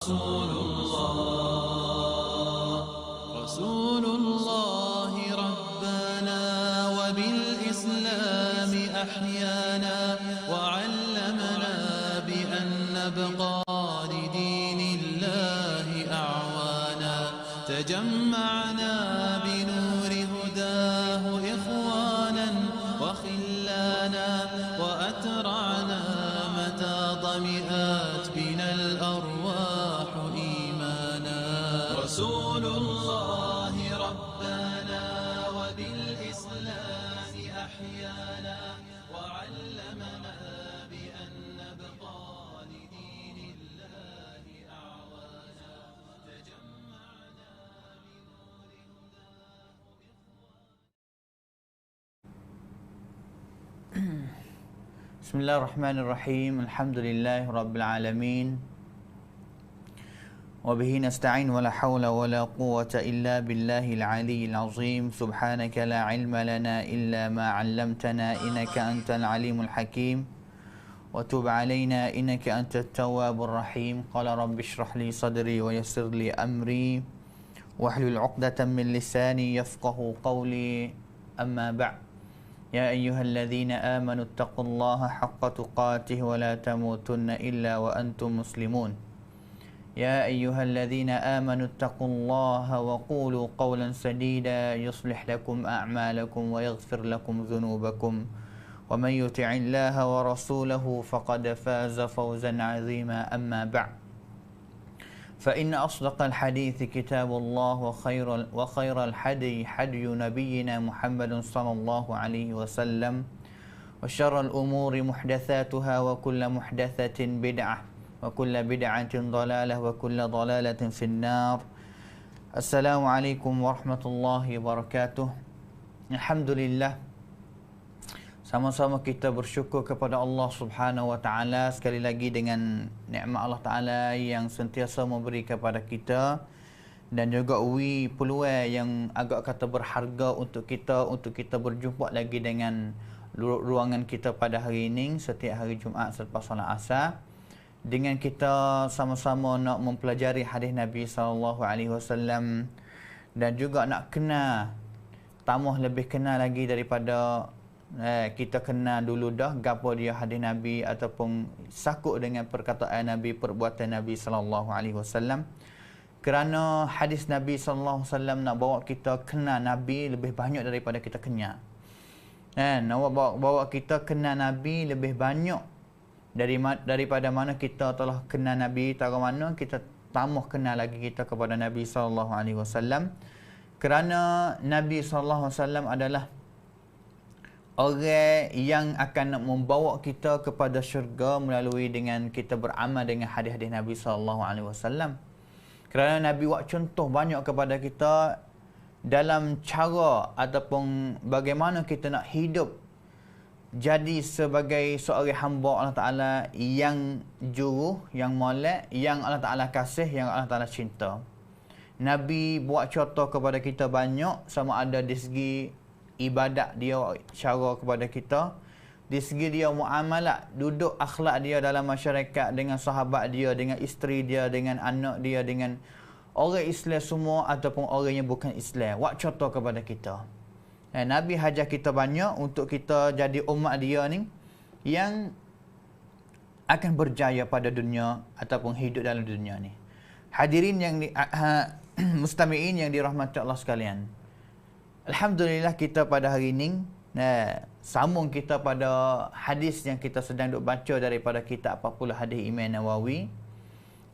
رسول الله ربنا وبالإسلام أحيانا وعلمنا بأن نبقى لدين الله أعوانا تجمعنا بنور هداه إخوانا وخلانا وأترعنا متى ضمئات بنا الأرواح إيمانا رسول الله ربنا وبالإسلام أحيانا وعلمنا بأن نبقى لدين الله أعوانا تجمعنا بنور هداه بسم الله الرحمن الرحيم. الحمد لله رب العالمين وبه نستعين ولا حول ولا قوة إلا بالله العلي العظيم. سبحانك لا علم لنا إلا ما علمتنا إنك أنت العليم الحكيم وتب علينا إنك أنت التواب الرحيم. قال رب اشرح لي صدري ويسر لي أمري واحلل عقدة من لساني يفقه قولي. أما بعد، يا أيها الذين آمنوا اتقوا الله حق تقاته ولا تموتن إلا وأنتم مسلمون. يا أيها الذين آمنوا اتقوا الله وقولوا قولا سديدا يصلح لكم أعمالكم ويغفر لكم ذنوبكم ومن يطع الله ورسوله فقد فاز فوزا عظيما. أما بعد، فإن أصدق الحديث كتاب الله وخير الحدي حدي نبينا محمد صلى الله عليه وسلم وشر الأمور محدثاتها وكل محدثة بدعة وكل بدعة ضلالة وكل ضلالة في النار. السلام عليكم ورحمة الله وبركاته. Alhamdulillah, sama-sama kita bersyukur kepada Allah Subhanahu wa taala sekali lagi dengan nikmat Allah taala yang sentiasa memberi kepada kita, dan juga peluang yang agak kata berharga untuk kita berjumpa lagi dengan ruangan kita pada hari ini setiap hari Jumaat selepas solat Asar, dengan kita sama-sama nak mempelajari hadis Nabi sallallahu alaihi wasallam, dan juga nak tambah lebih kenal lagi daripada kita kenal dulu dah gapo dia hadis Nabi ataupun sakut dengan perkataan Nabi, perbuatan Nabi sallallahu alaihi wasallam. Kerana hadis Nabi sallallahu alaihi wasallam nak bawa kita kenal Nabi lebih banyak daripada kita kenal. Nak bawa kita kenal Nabi lebih banyak daripada mana kita telah kenal Nabi, tahu mana kita tambah kenal lagi kita kepada Nabi sallallahu alaihi wasallam. Kerana Nabi sallallahu alaihi wasallam adalah orang yang akan membawa kita kepada syurga melalui dengan kita beramal dengan hadis-hadis Nabi sallallahu alaihi wasallam. Kerana Nabi buat contoh banyak kepada kita dalam cara ataupun bagaimana kita nak hidup jadi sebagai seorang hamba Allah Taala yang juru, yang molek, yang Allah Taala kasih, yang Allah Taala cinta. Nabi buat contoh kepada kita banyak, sama ada di segi ibadat dia, cara kepada kita, di segi dia muamalah, duduk akhlak dia dalam masyarakat dengan sahabat dia, dengan isteri dia, dengan anak dia, dengan orang Islam semua ataupun orang yang bukan Islam. Buat contoh kepada kita. Nabi hajar kita banyak untuk kita jadi umat dia ni yang akan berjaya pada dunia ataupun hidup dalam dunia ni. Hadirin yang mustami'in yang dirahmati Allah sekalian. Alhamdulillah, kita pada hari ini sambung kita pada hadis yang kita sedang duk baca daripada kitab 40 hadis Imam Nawawi,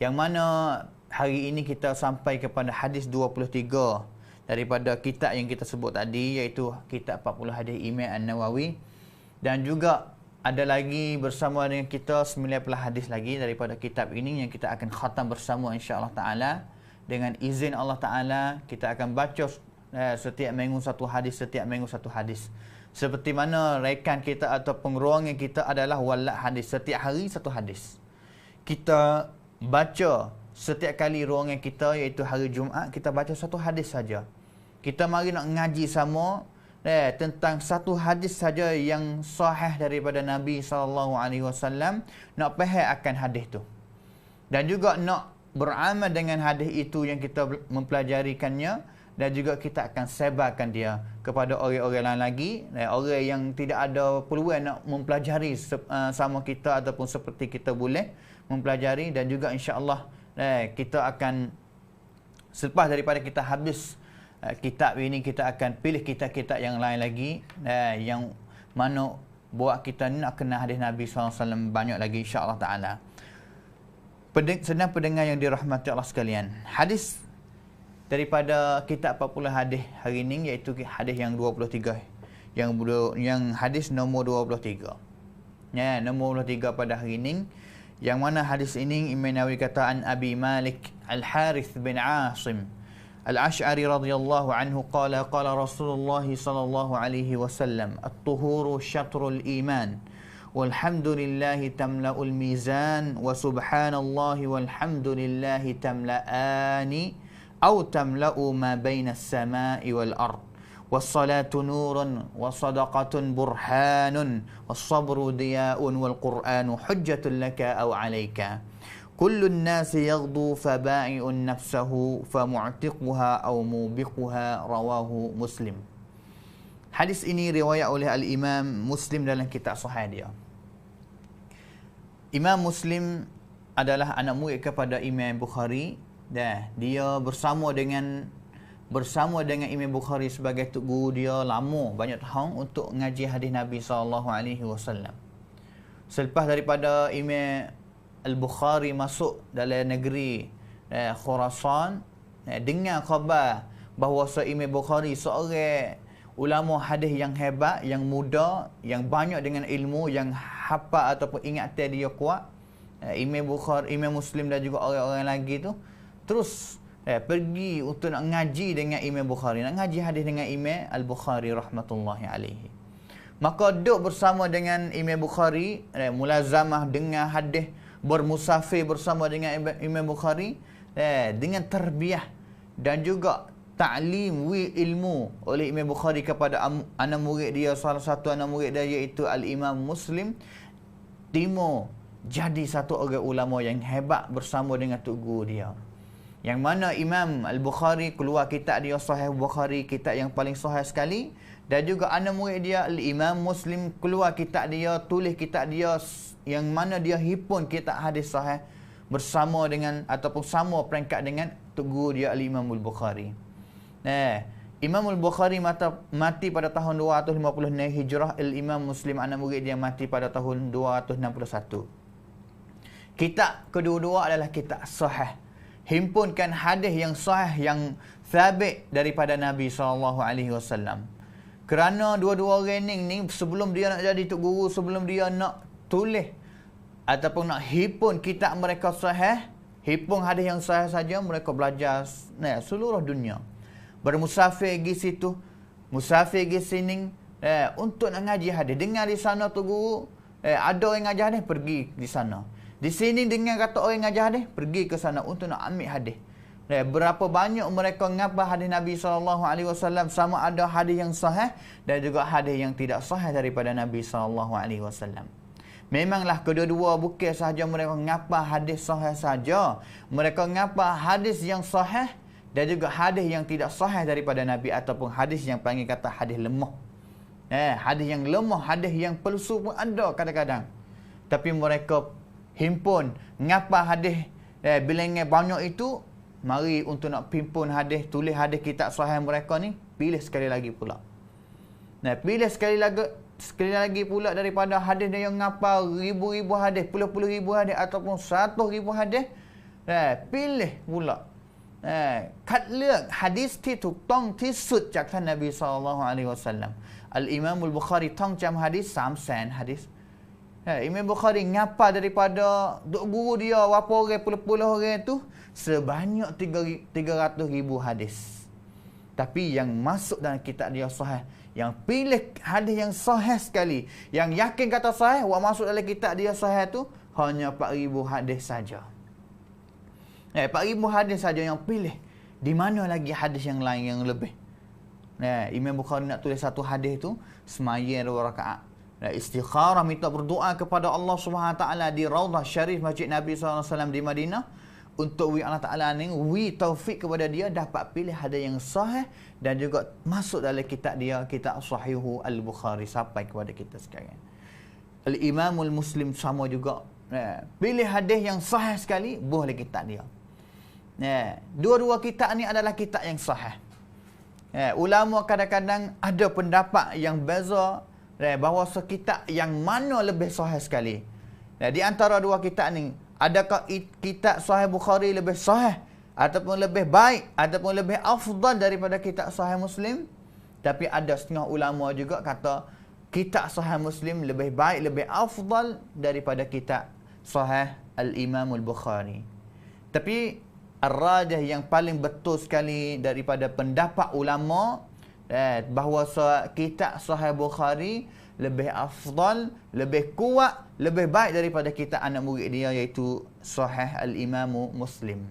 yang mana hari ini kita sampai kepada hadis 23 daripada kitab yang kita sebut tadi, iaitu kitab 40 hadis Imam An-Nawawi. Dan juga ada lagi bersama dengan kita 19 hadis lagi daripada kitab ini yang kita akan khatam bersama insya-Allah taala. Dengan izin Allah taala kita akan baca setiap minggu satu hadis. Seperti mana rekan kita atau ruangan kita adalah walak hadis, setiap hari satu hadis. Kita baca setiap kali ruangan kita, iaitu hari Jumaat, kita baca satu hadis saja. Kita mari nak ngaji sama tentang satu hadis saja yang sahih daripada Nabi sallallahu alaihi wasallam, nak faham akan hadis tu. Dan juga nak beramal dengan hadis itu yang kita mempelajarikannya, dan juga kita akan sebarkan dia kepada orang-orang lain lagi, orang yang tidak ada peluang nak mempelajari sama kita ataupun seperti kita boleh mempelajari. Dan juga insya-Allah kita akan, selepas daripada kita habis kitab ini, kita akan pilih kitab-kitab yang lain lagi yang mana buat kita ni nak kenal hadis Nabi SAW banyak lagi insya-Allah taala. Sedang pendengar yang dirahmati Allah sekalian, hadis daripada kitab 40 hadis hari ini iaitu hadis yang 23, yang hadis nombor 23. Ya, nombor 23 pada hari ini, yang mana hadis ini Imam Nawawi kata an Abi Malik Al-Harith bin Asim Al-Ash'ari radhiyallahu anhu qala qala Rasulullah sallallahu alaihi wasallam at-tuhuru syatrul iman walhamdulillahi tamla'ul mizan wa subhanallahi walhamdulillahi tamla'ani aw tamla'u ma baina as-sama'i wal ard was-salatu nurun wa sadaqatun burhanun was-sabru diya'un wal qur'anu hujjatun laka aw 'alayka kullun nasi yaghdu faba'i'un nafsahu famu'tiquha aw mubiquha rawahu Muslim. Hadis ini riwayat oleh Al-Imam Muslim dalam kitab sahih dia. Imam Muslim adalah anak murid kepada Imam Bukhari, dan dia bersama dengan Imam Bukhari sebagai tok guru dia lama, banyak tahun untuk ngaji hadis Nabi SAW. Selepas daripada Imam Al-Bukhari masuk dalam negeri Khurasan, dengar khabar bahawa Imam Bukhari seorang ulama hadis yang hebat, yang muda, yang banyak dengan ilmu, yang hafal ataupun ingatan dia kuat. Imam Bukhari, Imam Muslim dan juga orang-orang lagi tu terus pergi untuk nak ngaji dengan Imam Bukhari, nak ngaji hadis dengan Imam Al-Bukhari rahmatullahi alaihi. Maka duduk bersama dengan Imam Bukhari, mulazamah dengar hadis, bermusafir bersama dengan Imam Bukhari, dengan tarbiyah dan juga ta'lim ilmu oleh Imam Bukhari kepada anak murid dia, salah satu anak murid dia iaitu Al-Imam Muslim, timo jadi satu orang ulama yang hebat bersama dengan tok guru dia. Yang mana Imam Al-Bukhari keluar kitab dia Sahih Bukhari, kitab yang paling sahih sekali, dan juga anak murid dia Al-Imam Muslim keluar kitab dia, tulis kitab dia yang mana dia himpun kitab hadis sahih bersama dengan ataupun sama peringkat dengan tok guru dia Al-Imam Al-Bukhari. Imam Al-Bukhari mati pada tahun 256 Hijrah. Al-Imam Muslim anak murid dia mati pada tahun 261. Kitab kedua-dua adalah kitab sahih, himpunkan hadis yang sahih yang sabit daripada Nabi SAW. Kerana dua-dua orang ni sebelum dia nak jadi tok guru, sebelum dia nak tulis ataupun nak himpun kitab mereka sahih, himpun hadis yang sahih saja, mereka belajar seluruh dunia. Bermusafir pergi situ, musafir pergi sini untuk nak ngaji hadis. Dengar di sana tu guru, ada orang ngaji hadis, pergi di sana. Di sini dengar kata orang ngaji hadis, pergi ke sana untuk nak ambil hadis. Berapa banyak mereka ngapa hadis Nabi SAW, sama ada hadis yang sahih dan juga hadis yang tidak sahih daripada Nabi SAW. Memanglah kedua-dua bukan sahaja mereka ngapa hadis sahih saja, mereka ngapa hadis yang sahih dan juga hadis yang tidak sahih daripada Nabi ataupun hadis yang panggil kata hadis lemah. Hadis yang lemah, hadis yang palsu pun ada kadang-kadang. Tapi mereka himpun ngapa hadis bilangan banyak itu, mari untuk nak himpun hadis, tulis hadis kitab sahih mereka ni, pilih sekali lagi pula. Pilih sekali lagi pula daripada hadis dia yang ngapa ribu-ribu hadis, puluh-puluh ribu hadis ataupun 100,000 hadis. Pilih pula. คัดเลือกหะดีษที่ถูกต้องที่สุดจากท่านนบีศ็อลลัลลอฮุอะลัยฮิวะซัลลัมอัลอิมามอัลบุคอรีท่องจำหะดีษ 300,000 หะดีษ Imam Bukhari ngapa daripada duk guru dia berapa orang, puluh-puluh orang tu, sebanyak 300,000 hadis. Tapi yang masuk dalam kitab dia sahih, yang pilih hadis yang sahih sekali, yang yakin kata sahih, wa masuk dalam kitab dia sahih tu hanya 4,000 hadis saja. 4,000 hadis saja yang pilih. Di mana lagi hadis yang lain yang lebih? Imam Bukhari nak tulis satu hadis tu, semaya 2 rakaat. Istikharah, minta berdoa kepada Allah SWT di Raudhah Syarif Masjid Nabi SAW di Madinah untuk Allah Ta'ala ni, taufik kepada dia dapat pilih hadis yang sahih dan juga masuk dalam kitab dia, kitab Sahihu Al-Bukhari sampai kepada kita sekarang. Al-Imamul Muslim sama juga. Pilih hadis yang sahih sekali, boleh kitab dia. Dua-dua kitab ni adalah kitab yang sahih. Ulama kadang-kadang ada pendapat yang beza bahawa kitab yang mana lebih sahih sekali. Di antara dua kitab ni, adakah kitab Sahih Bukhari lebih sahih ataupun lebih baik ataupun lebih afdal daripada kitab Sahih Muslim? Tapi ada setengah ulama juga kata kitab Sahih Muslim lebih baik, lebih afdal daripada kitab Sahih Al-Imam Al-Bukhari. Tapi ar-rajih yang paling betul sekali daripada pendapat ulama bahawa kitab Sahih Bukhari lebih afdal, lebih kuat, lebih baik daripada kitab anak murid dia iaitu Sahih Al-Imam Muslim.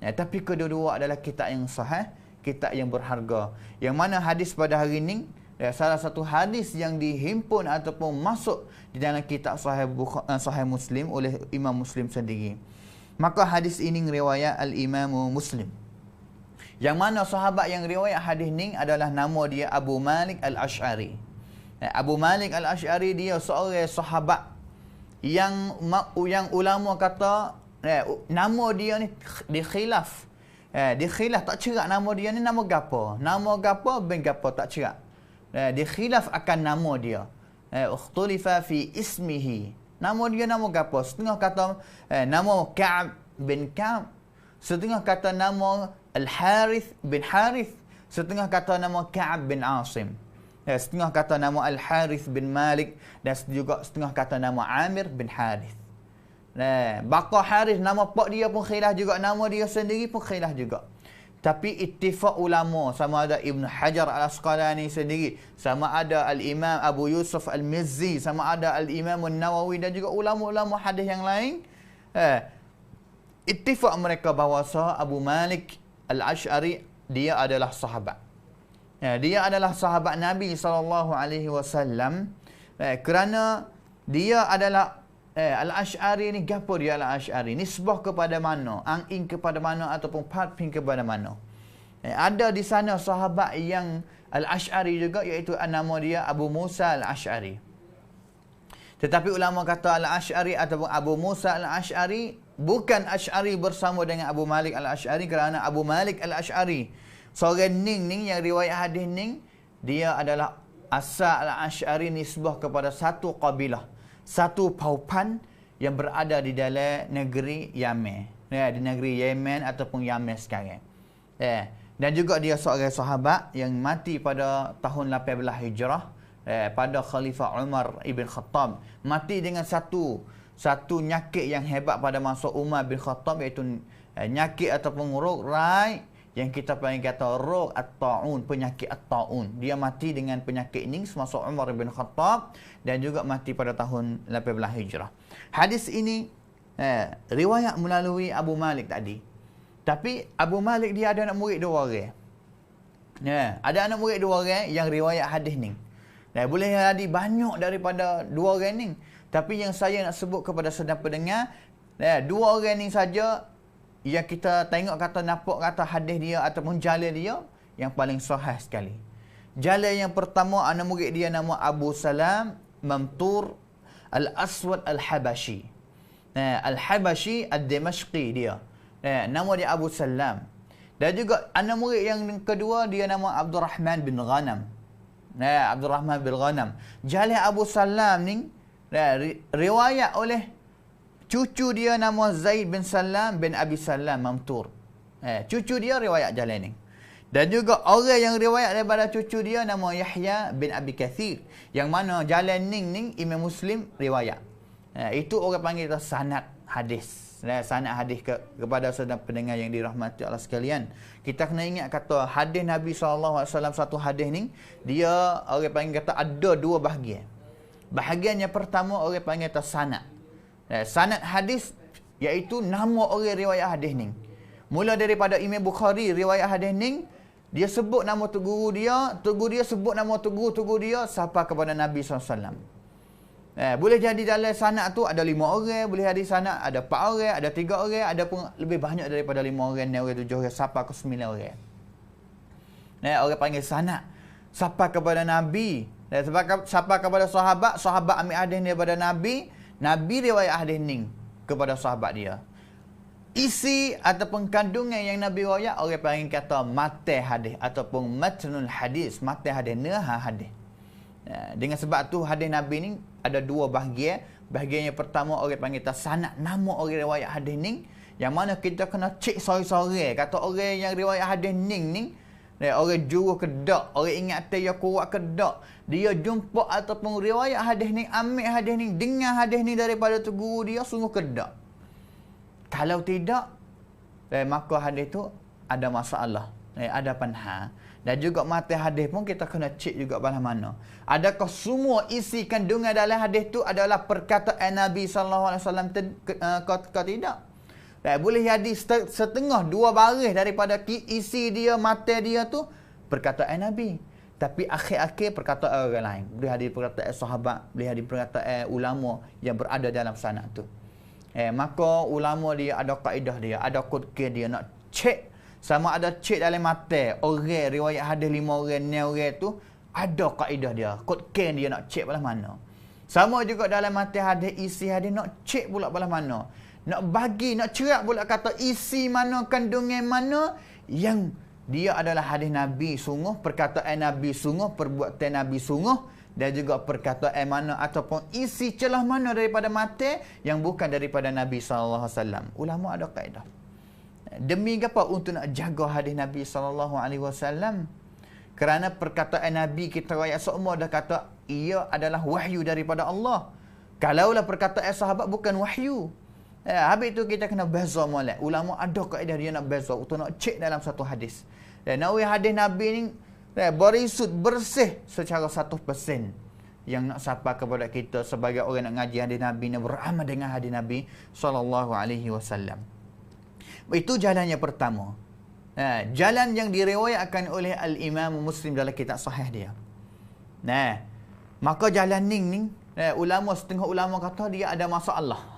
Tapi kedua-dua adalah kitab yang sahih, kitab yang berharga. Yang mana hadis pada hari ini salah satu hadis yang dihimpun ataupun masuk di dalam kitab Sahih Muslim oleh Imam Muslim sendiri. Maka hadis ini riwayat Al-Imam Muslim. Yang mana sahabat yang riwayat hadis ini adalah nama dia Abu Malik Al-Ash'ari. Abu Malik Al-Ash'ari dia seorang sahabat yang ulama kata nama dia ni dikhilaf. Dikhilaf tak cerak nama dia ni nama gapo. Nama gapo ben gapo tak cerak. Dikhilaf akan nama dia. Ukhtulifa fi ismihi. Nama dia nama gapo. Setengah kata nama Ka'ab bin Ka'ab. Setengah kata nama Al-Harith bin Harith. Setengah kata nama Ka'ab bin Asim. Setengah kata nama Al-Harith bin Malik dan juga setengah kata nama Amir bin Harith. Bakal Harith nama pak dia pun khilaf juga, nama dia sendiri pun khilaf juga. Tapi ittifaq ulama, sama ada Ibn Hajar Al-Asqalani sendiri, sama ada Al-Imam Abu Yusuf Al-Mizzi, sama ada Al-Imam An-Nawawi dan juga ulama-ulama hadis yang lain, ittifaq mereka bahawa Abu Malik Al-Ash'ari dia adalah sahabat. Dia adalah sahabat Nabi SAW kerana dia adalah Al-Ash'ari ni. Gapo dia Al-Ash'ari? Nisbah kepada mana? Angin kepada mana ataupun patpin kepada mana? Ada di sana sahabat yang Al-Ash'ari juga, iaitu nama dia Abu Musa Al-Ash'ari. Tetapi ulama kata Al-Ash'ari ataupun Abu Musa Al-Ash'ari bukan Ash'ari bersama dengan Abu Malik Al-Ash'ari, kerana Abu Malik Al-Ash'ari seorang ning yang riwayat hadis ning, dia adalah asal Al-Ash'ari nisbah kepada satu kabilah, satu paupan yang berada di dalam negeri Yaman. Di negeri Yemen ataupun Yaman sekarang. Dan juga dia seorang sahabat yang mati pada tahun 18 Hijrah pada Khalifah Umar Ibn Khattab. Mati dengan satu nyakit yang hebat pada masa Umar bin Khattab, iaitu nyakit ataupun rai yang kita panggil kata rog at-ta'un, penyakit at-ta'un. Dia mati dengan penyakit ini semasa Umar bin Khattab dan juga mati pada tahun 18 Hijrah. Hadis ini riwayat melalui Abu Malik tadi. Tapi Abu Malik dia ada anak murid dua orang. Ada anak murid dua orang yang riwayat hadis ni. Boleh jadi banyak daripada dua orang ni. Tapi yang saya nak sebut kepada sedang pendengar, dua orang ni saja yang kita tengok kata nampak kata hadis dia ataupun jalan dia yang paling sahih sekali. Jalan yang pertama, anak murid dia nama Abu Salam Mamtur Al-Aswad Al-Habashi. Al-Habashi Al-Dimashqi dia. Nama dia Abu Salam. Dan juga anak murid yang kedua dia nama Abdul Rahman bin Ghanam. Abdul Rahman bin Ghanam. Jalan Abu Salam ni riwayat oleh cucu dia nama Zaid bin Salam bin Abi Salam Mamtur. Cucu dia riwayat jalan ni. Dan juga orang yang riwayat daripada cucu dia nama Yahya bin Abi Kathir. Yang mana jalan ni Imam Muslim riwayat. Itu orang panggil sanad hadis. Sanad hadis kepada saudara pendengar yang dirahmati Allah sekalian. Kita kena ingat kata hadis Nabi SAW satu hadis ni, dia orang panggil kata ada dua bahagian. Bahagian yang pertama orang panggil kata sanad. Sanad hadis iaitu nama orang riwayat hadis ni. Mula daripada Imam Bukhari riwayat hadis ni, dia sebut nama tu guru dia sebut nama tu guru dia sampai kepada Nabi SAW. Boleh jadi dalam sanad tu ada 5 orang, boleh jadi sanad ada 4 orang, ada 3 orang, ada pun lebih banyak daripada 5 orang, 6 orang, 7 orang, sampai ke 9 orang. Orang panggil sanad. Sampai kepada Nabi. Sampai kepada sahabat, sahabat ambil hadis ni daripada Nabi, Nabi riwayat hadis ni kepada sahabat dia. Isi ataupun kandungan yang Nabi riwayat, orang panggil kata matan hadis ataupun matnul hadis, matan hadis, nirah hadis. Dengan sebab tu hadis Nabi ni ada 2 bahagian. Bahagian yang pertama orang panggil sanad, nama orang riwayat hadis ni, yang mana kita kena cek sore-sore. Kata orang yang riwayat hadis ni orang juru ke tak, orang ingat dia kuat ke tak, dia jumpa ataupun riwayat hadis ni, ambil hadis ni, dengar hadis ni daripada tu guru dia, sungguh ke tak. Kalau tidak, maka hadis tu ada masalah, ada panha. Dan juga mata hadis pun kita kena cek juga pada mana. Adakah semua isi kandungan dalam hadis tu adalah perkataan Nabi SAW ke tidak? Boleh jadi setengah, 2 baris daripada isi dia, mata dia tu perkataan Nabi. Tapi akhir-akhir perkataan orang lain. Boleh jadi perkataan sahabat, boleh jadi perkataan ulama yang berada dalam sanad tu. Maka ulama dia ada kaedah dia, ada kod dia nak cek. Sama ada cek dalam mata orang riwayat hadis 5 orang, 6 orang tu, ada kaedah dia, kod dia nak cek pada mana. Sama juga dalam mata hadis, isi hadis nak cek pula pada mana. Nak bagi, nak cerak pula kata isi mana, kandungan mana yang dia adalah hadis Nabi sungguh, perkataan Nabi sungguh, perbuatan Nabi sungguh, dan juga perkataan mana ataupun isi celah mana daripada mata yang bukan daripada Nabi SAW. Ulama ada kaedah. Demi apa? Untuk nak jaga hadis Nabi SAW. Kerana perkataan Nabi kita rakyat semua dah kata ia adalah wahyu daripada Allah. Kalaulah perkataan sahabat bukan wahyu. Habis tu kita kena beza molek. Ulama ada kaedah dia nak beza untuk nak cek dalam satu hadis. Dan nawi hadis Nabi ni berisut, bersih secara 100%. Yang nak sapa kepada kita sebagai orang nak ngaji hadis Nabi ni, beramal dengan hadis Nabi SAW. Itu jalan yang pertama. Jalan yang diriwayatkan oleh Al-Imam Muslim dalam kitab sahih dia. Maka jalan ni setengah ulama kata dia ada masalah.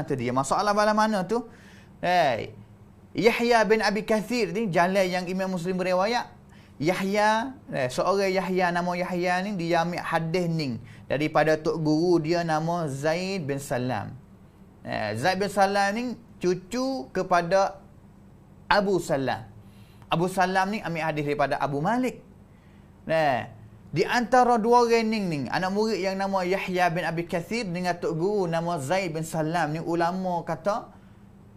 Tu dia masalah pada mana tu? Yahya bin Abi Kathir ni, jalan yang Imam Muslim beriwayat. Yahya, seorang Yahya, nama Yahya ni, dia ambil hadis ni daripada tok guru dia nama Zaid bin Salam. Zaid bin Salam ni cucu kepada Abu Salam. Abu Salam ni ambil hadis daripada Abu Malik. Di antara 2 orang ni, anak murid yang nama Yahya bin Abi Kathir dengan tok guru nama Zaid bin Salam ni, ulama kata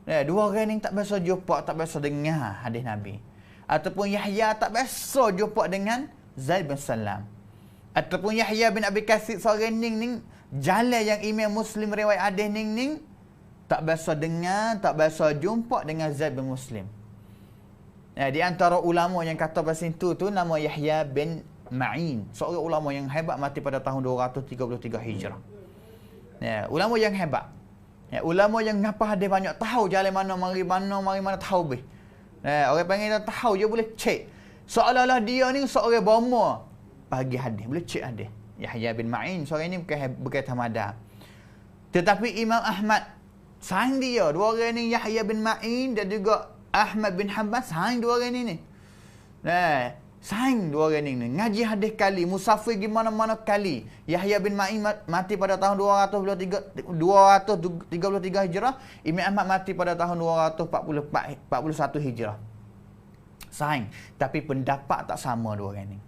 2 orang ni tak biasa jumpa, tak biasa dengar hadis Nabi. Ataupun Yahya tak biasa jumpa dengan Zaid bin Salam. Ataupun Yahya bin Abi Kathir seorang ni jalan yang Imam Muslim riwayat hadis ni tak biasa dengar, tak biasa jumpa dengan Zaid bin Muslim. Di antara ulama yang kata pasal itu tu nama Yahya bin Ma'in, seorang ulama yang hebat, mati pada tahun 233 Hijrah. Ulama yang hebat. Ulama yang ngapa hadis banyak, tahu jalan mana, mari mana tahu beh. Orang panggil tahu, dia boleh cek. Seolah-olah dia ni seorang bomba bagi hadis, boleh cek hadis. Yahya bin Ma'in seorang ni bukan tamada. Tetapi Imam Ahmad saing dia, 2 orang ni, Yahya bin Ma'in dan juga Ahmad bin Hanbal, saing 2 orang ni. Saing 2 orang ni ngaji hadis kali, musafir gimana-mana kali. Yahya bin Ma'in mati pada tahun 233 Hijrah. Imam Ahmad mati pada tahun 241 Hijrah. Saing, tapi pendapat tak sama 2 orang ni.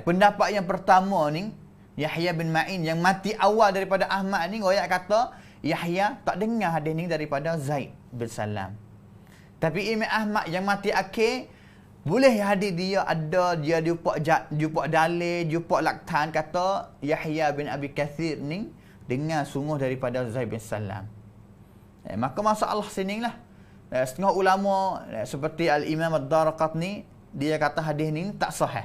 Pendapat yang pertama ni, Yahya bin Ma'in yang mati awal daripada Ahmad ni, riwayat kata Yahya tak dengar hadis ni daripada Zaid bin Salam. Tapi Imam Ahmad yang mati akhir, boleh hadis dia ada, dia jumpa dalil, jumpa laktan kata Yahya bin Abi Kathir ni dengar sungguh daripada Zaid bin Salam. Maka masalah sini lah. Setengah ulama seperti Al-Imam Ad-Darqutni, dia kata hadis ni tak sahih.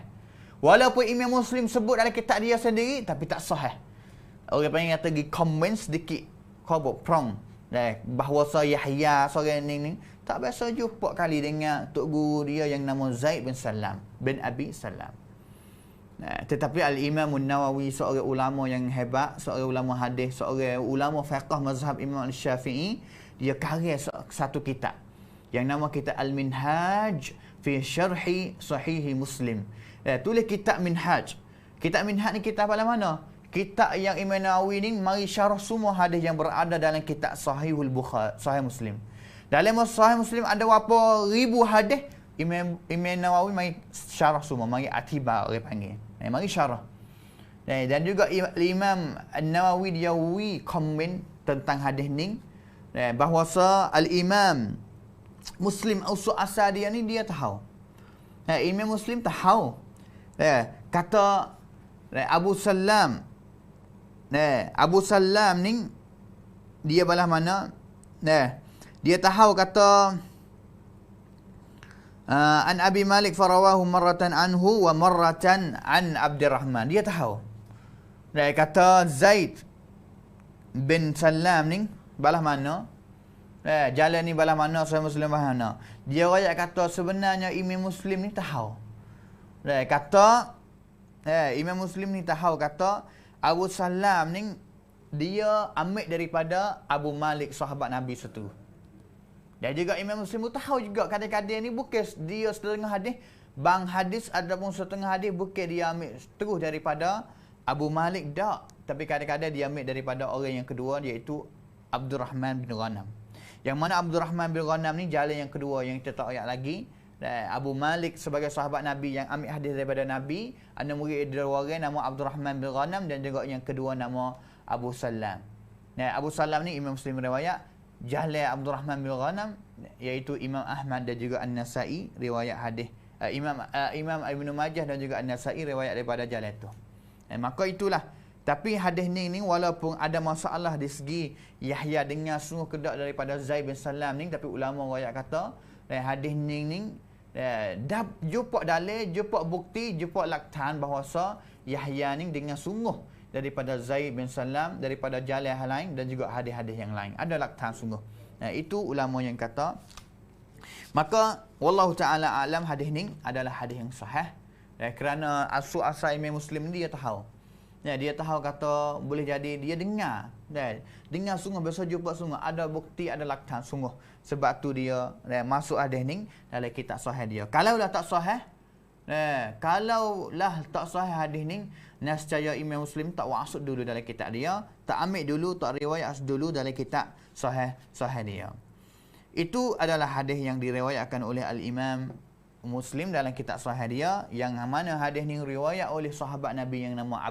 Walaupun Imam Muslim sebut dalam kitab dia sendiri, tapi tak sahih. Orang panggil kata pergi comment sedikit prong bahawa Yahya seorang ni tak biasa jumpa kali dengan tok guru dia yang nama Zaid bin Salam bin Abi Salam. Tetapi Al-Imam An-Nawawi seorang ulama yang hebat, seorang ulama hadis, seorang ulama fiqh mazhab Imam Al-Syafi'i, dia karya satu kitab yang nama kitab Al-Minhaj fi Syarhi Sahih Muslim. Tulis kitab Minhaj. Kitab Minhaj ni kitab apa mana? Kitab yang Imam Nawawi ni mari syarah semua hadis yang berada dalam kitab Sahihul Bukhari, Sahih Muslim. Dalam Sahih Muslim ada berapa ribu hadis, Imam Nawawi mari syarah semua, mari atibar orang panggil. Mari syarah. Dan juga Imam An-Nawawi dia komen tentang hadis ni, bahawasa Al-Imam Muslim usul asal dia ni dia tahu. Imam Muslim tahu. Kata Abu Salam. Abu Salam ni dia belah mana? Dia tahu kata an Abi Malik farawahu marratan anhu wa marratan an Abdurrahman. Dia tahu. Dia kata Zaid bin Salam ni balah mana? Jalan ni balah mana? Saya Muslim balah mana? Dia rakyat kata sebenarnya Imam Muslim ni tahu. Dia kata Imam Muslim ni tahu kata Abu Salam ni dia ambil daripada Abu Malik sahabat Nabi satu. Dan juga Imam Muslim tahu juga kadang-kadang ni bukan dia setengah hadis, bang hadis ataupun setengah hadis bukan dia ambil terus daripada Abu Malik dak, tapi kadang-kadang dia ambil daripada orang yang kedua iaitu Abdurrahman bin Ghanam. Yang mana Abdurrahman bin Ghanam ni jalan yang kedua yang kita tak ayat lagi. Abu Malik sebagai sahabat Nabi yang ambil hadis daripada Nabi, ada murid dia orang nama Abdurrahman bin Ghanam dan juga yang kedua nama Abu Salam. Abu Salam ni Imam Muslim riwayat, jalan Abdurrahman bin Ghanam iaitu Imam Ahmad dan juga An-Nasai riwayat hadis. Imam Ibnu Majah dan juga An-Nasai riwayat daripada jalan tu. Maka itulah. Tapi hadis ni walaupun ada masalah di segi Yahya dengar sungguh kedak daripada Zaid bin Salam ni, tapi ulama riwayat kata hadis ni dah jumpa dalil, jumpa bukti, jumpa laktan bahawasa Yahya ni dengar sungguh daripada Zaid bin Salam, daripada jalan yang lain dan juga hadis-hadis yang lain. Ada laktan sungguh. Itu ulama yang kata. Maka wallahu taala alam hadis ni adalah hadis yang sahih. Kerana asal Imam Muslim ni dia tahu. Dia tahu kata boleh jadi dia dengar. Dengar sungguh, biasa jumpa sungguh. Ada bukti, ada laktan sungguh. Sebab tu dia masuk hadis ni dalam kitab sahih dia. Kalau dah tak sahih, kalau lah tak sahih hadis ni, nescaya Imam Muslim tak masuk dulu dalam kitab dia, tak ambil dulu, tak riwayat dulu dalam kitab sahih dia. Itu adalah hadis yang diriwayatkan oleh Al-Imam Muslim dalam kitab sahih dia, yang mana hadis ni riwayat oleh sahabat Nabi yang nama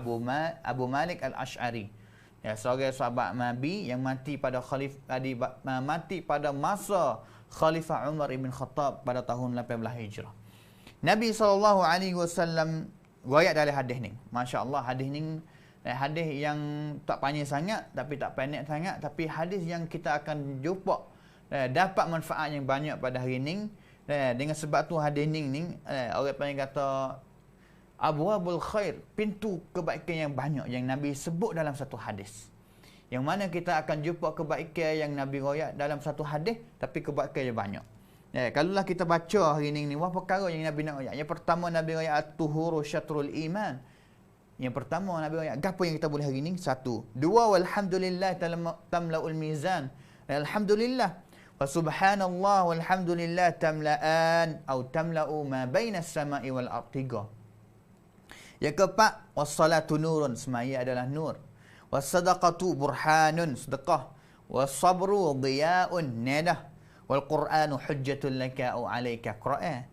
Abu Malik Al-Ash'ari. Seorang sahabat Nabi yang mati pada masa Khalifah Umar ibn Khattab pada tahun 18 Hijrah. Nabi SAW riwayat dari hadis ni. Masya-Allah, hadis ni hadis yang tak panjang sangat tapi tak pendek sangat, tapi hadis yang kita akan jumpa dapat manfaat yang banyak pada hari ni. Dengan sebab tu hadis ni orang panggil kata abwabul khair, pintu kebaikan yang banyak yang Nabi sebut dalam satu hadis. Yang mana kita akan jumpa kebaikan yang Nabi riwayat dalam satu hadis, tapi kebaikan yang banyak. Kalaulah kita baca hari ni apa perkara yang Nabi nak riwayat. Yang pertama Nabi riwayat at-tuhuru syatrul iman. Yang pertama Nabi riwayat apa yang kita boleh hari ni? Satu. Dua, walhamdulillah tamla'ul mizan. Alhamdulillah. Wa subhanallah walhamdulillah tamla'an atau tamla'u ma baina as-sama'i wal ardi. Yang keempat, wassalatu nurun, semaya adalah nur. Wassadaqatu burhanun, sedekah. Wassabru dhiya'un, nedah. Wal Qur'anu hujjatun laka au 'alaika, Quran.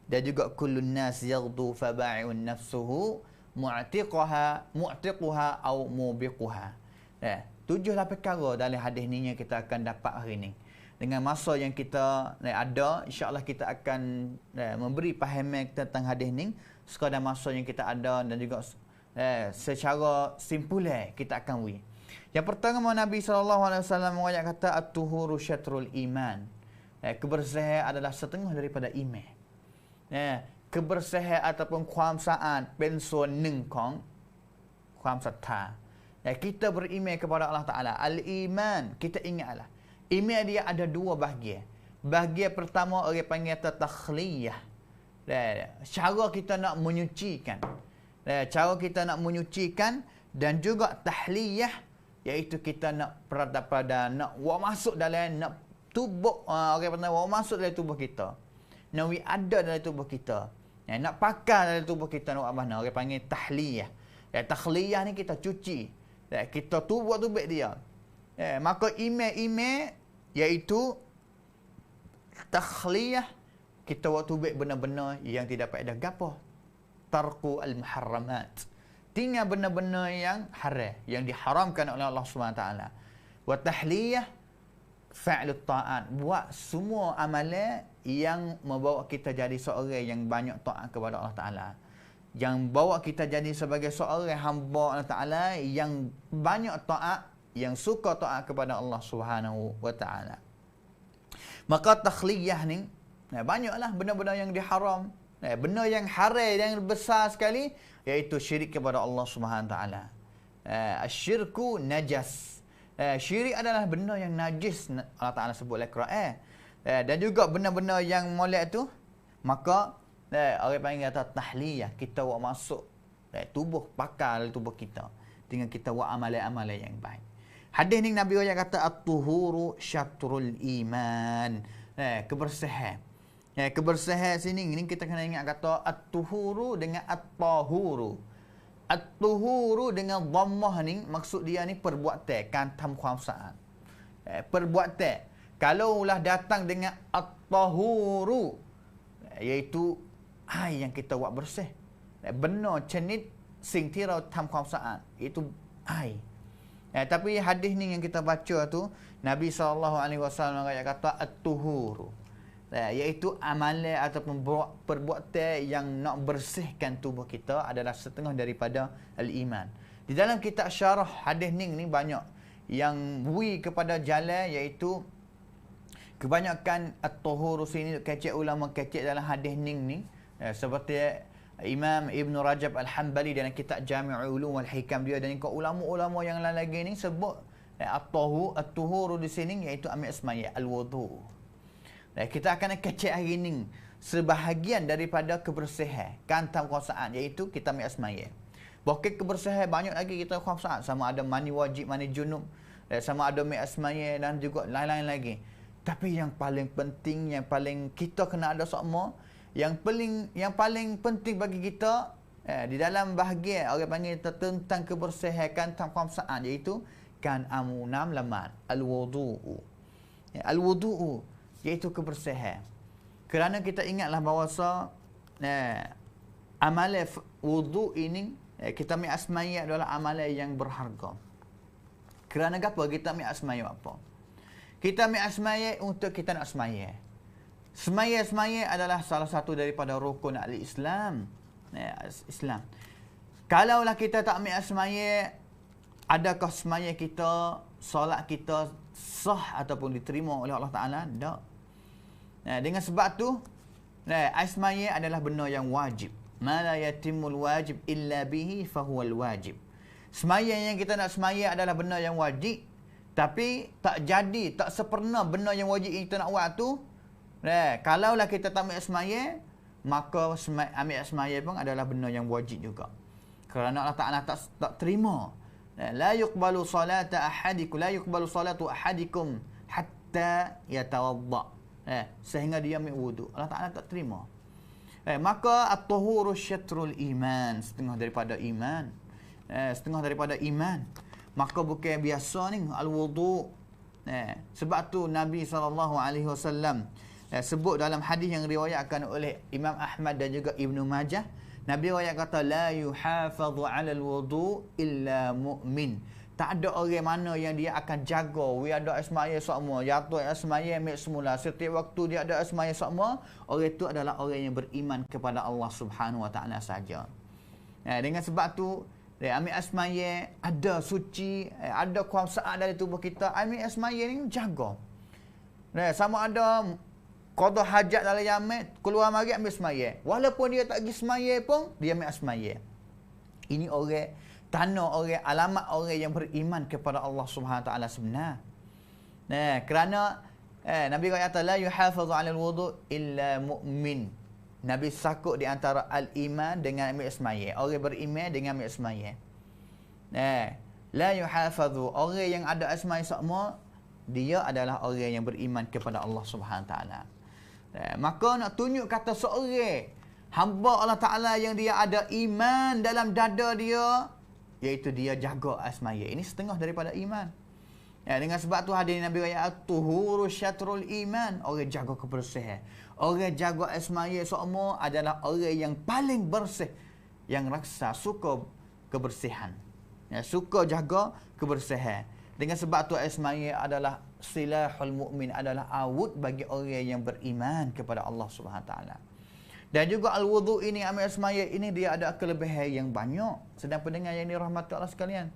Dan juga kullun nas yaghdu faba'i'un nafsuhu mu'tiquha au mubiquha. 7 perkara dalam hadis ni yang kita akan dapat hari ni. Dengan masa yang kita ada, insya-Allah kita akan memberi pahaman tentang hadis ni sekadar masa yang kita ada, dan juga secara simpul kita akan beri. Yang pertama Nabi SAW mengajak kata at-tuhuru syatrul iman. Kebersihan adalah setengah daripada iman. Kebersihan ataupun kuamsaan penso neng kong kuam satha. Kita beriman kepada Allah Ta'ala. Al-iman, kita ingatlah. Iman dia ada dua bahagian. Bahagian pertama orang panggil takhliyah. Cara kita nak menyucikan. Cara kita nak menyucikan dan juga tahliyah, iaitu kita nak perada-perada, nak masuk dalam, nak tubuh, orang kata masuk dalam tubuh kita. Nak ada dalam tubuh kita. Nak pakai dalam tubuh kita, nak mana? Orang panggil tahliyah. Takhliyah ni kita cuci. Kita tubuh dia. Maka ime iaitu takhliyah, kita waktu baik benar-benar yang tidak faedah gapo. Tarku al-muharramat. Tinggal benar-benar yang haram, yang diharamkan oleh Allah SWT. Wa tahliyah fa'lut ta'at. Buat semua amalan yang membawa kita jadi seorang yang banyak taat kepada Allah Ta'ala. Yang bawa kita jadi sebagai seorang hamba Allah Ta'ala yang banyak taat, yang suka taat kepada Allah Subhanahu wa Ta'ala. Maka takhliyah ni banyaklah benda-benda yang diharam. Benda yang haram yang besar sekali iaitu syirik kepada Allah Subhanahu wa Ta'ala. Asyirku najas. Syirik adalah benda yang najis, Allah Ta'ala sebut dalam Quran. Dan juga benda-benda yang molek tu, maka orang panggil kata tahliyah, kita buat masuk tubuh, pakal tubuh kita dengan kita buat amalan-amalan yang baik. Hadis ni Nabi kata at-tuhuru syatrul iman. Kebersihan. Kebersihan sini ni kita kena ingat kata at-tuhuru dengan at-tahuru. At-tuhuru dengan dhammah ni maksud dia ni perbuatan, kan tamkhwamsaan. Perbuatan. Kalau ulah datang dengan at-tahuru, iaitu air yang kita buat bersih. Benar cenit sing tirau tamkhwamsaan, itu air. Tapi hadis ni yang kita baca tu, Nabi SAW kata at-tuhuru, iaitu amalan ataupun perbuatan yang nak bersihkan tubuh kita adalah setengah daripada al-iman. Di dalam kitab syarah hadis ni banyak yang bui kepada jalan, iaitu kebanyakan at-tuhuru sini kecek ulama kecek dalam hadis ni seperti Imam Ibn Rajab Al-Hambali dalam kitab Jami'ul Ulum wal Hikam dia, dan ulama-ulama yang lain lagi ni sebut at-tuhuru di sini iaitu ambil semaya al-wudu. Kita akan kecek hari ni sebahagian daripada kebersihan, kan tamkhwasaan, iaitu kita ambil semaya. Bukan kebersihan banyak lagi kita khwasaan, sama ada mani wajib, mani junub, sama ada ambil semaya dan juga lain-lain lagi. Tapi yang paling penting, yang paling kita kena ada semua, yang paling penting bagi kita di dalam bahagian orang panggil tentang kebersihan kan tamkhwamsaan, iaitu kan amunam lamat al-wudu'u. Al-wudu'u iaitu kebersihan. Kerana kita ingatlah bahawa amalan wudu' ini kita ambil asmaya adalah amalan yang berharga. Kerana apa kita ambil asmaya apa? Kita ambil asmaya untuk kita nak semaya. Semaya adalah salah satu daripada rukun al-Islam. Islam. Kalaulah kita tak ambil semaya, adakah semaya kita, solat kita sah ataupun diterima oleh Allah Ta'ala? Tak. Dengan sebab tu, semaya adalah benda yang wajib. Ma la yatimul wajib illa bihi fahuwal wajib. Semaya yang kita nak semaya adalah benda yang wajib, tapi tak jadi, tak sempurna benda yang wajib yang kita nak buat tu. Kalaulah kita tak ambil semaya, maka ambil semaya pun adalah benda yang wajib juga. Kerana Allah Ta'ala tak terima. La yuqbalu salatu ahadikum hatta yatawadda. Sehingga dia ambil wudu. Allah Ta'ala tak terima. Maka at-tuhuru syatrul iman, setengah daripada iman. Setengah daripada iman. Maka bukan biasa ni al-wudu. Sebab tu Nabi SAW sebut dalam hadis yang riwayatkan oleh Imam Ahmad dan juga Ibnu Majah, Nabi riwayat kata la yuhafadhu 'ala al-wudu illa mu'min. Tak ada orang mana yang dia akan jaga, dia ada semaya semua, jatuh semaya ambil semula, setiap waktu dia ada semaya semua, orang itu adalah orang yang beriman kepada Allah Subhanahu wa Ta'ala saja. Dengan sebab tu ambil semaya, ada suci, ada kuasaan dari tubuh kita, ambil semaya ni jaga. Sama ada qada hajat dalam yamat, keluar mari ambil semaya. Walaupun dia tak pergi semaya pun, dia ambil semaya. Ini orang, tanda orang, alamat orang yang beriman kepada Allah Subhanahu Wa Taala sebenar. Kerana Nabi kata la yuhafazu 'ala al-wudu illa mu'min. Nabi sakut di antara al-iman dengan ambil semaya. Orang beriman dengan ambil semaya. La yuhafadhu. Orang yang ada asma sama, dia adalah orang yang beriman kepada Allah Subhanahu Taala. Maka nak tunjuk kata seorang hamba Allah Taala yang dia ada iman dalam dada dia, iaitu dia jaga asmaya. Ini setengah daripada iman. Dengan sebab tu hadis Nabi raya at-tuhuru syatrul iman. Orang jaga kebersihan. Orang jaga asmaya semua adalah orang yang paling bersih, yang raksa suka kebersihan. Suka jaga kebersihan. Dengan sebab tu asmaya adalah silahul mukmin, adalah awud bagi orang yang beriman kepada Allah Subhanahu Taala. Dan juga al-wudu ini, ambil asmaya ini, dia ada kelebihan yang banyak. Sedang pendengar yang dirahmati Allah sekalian.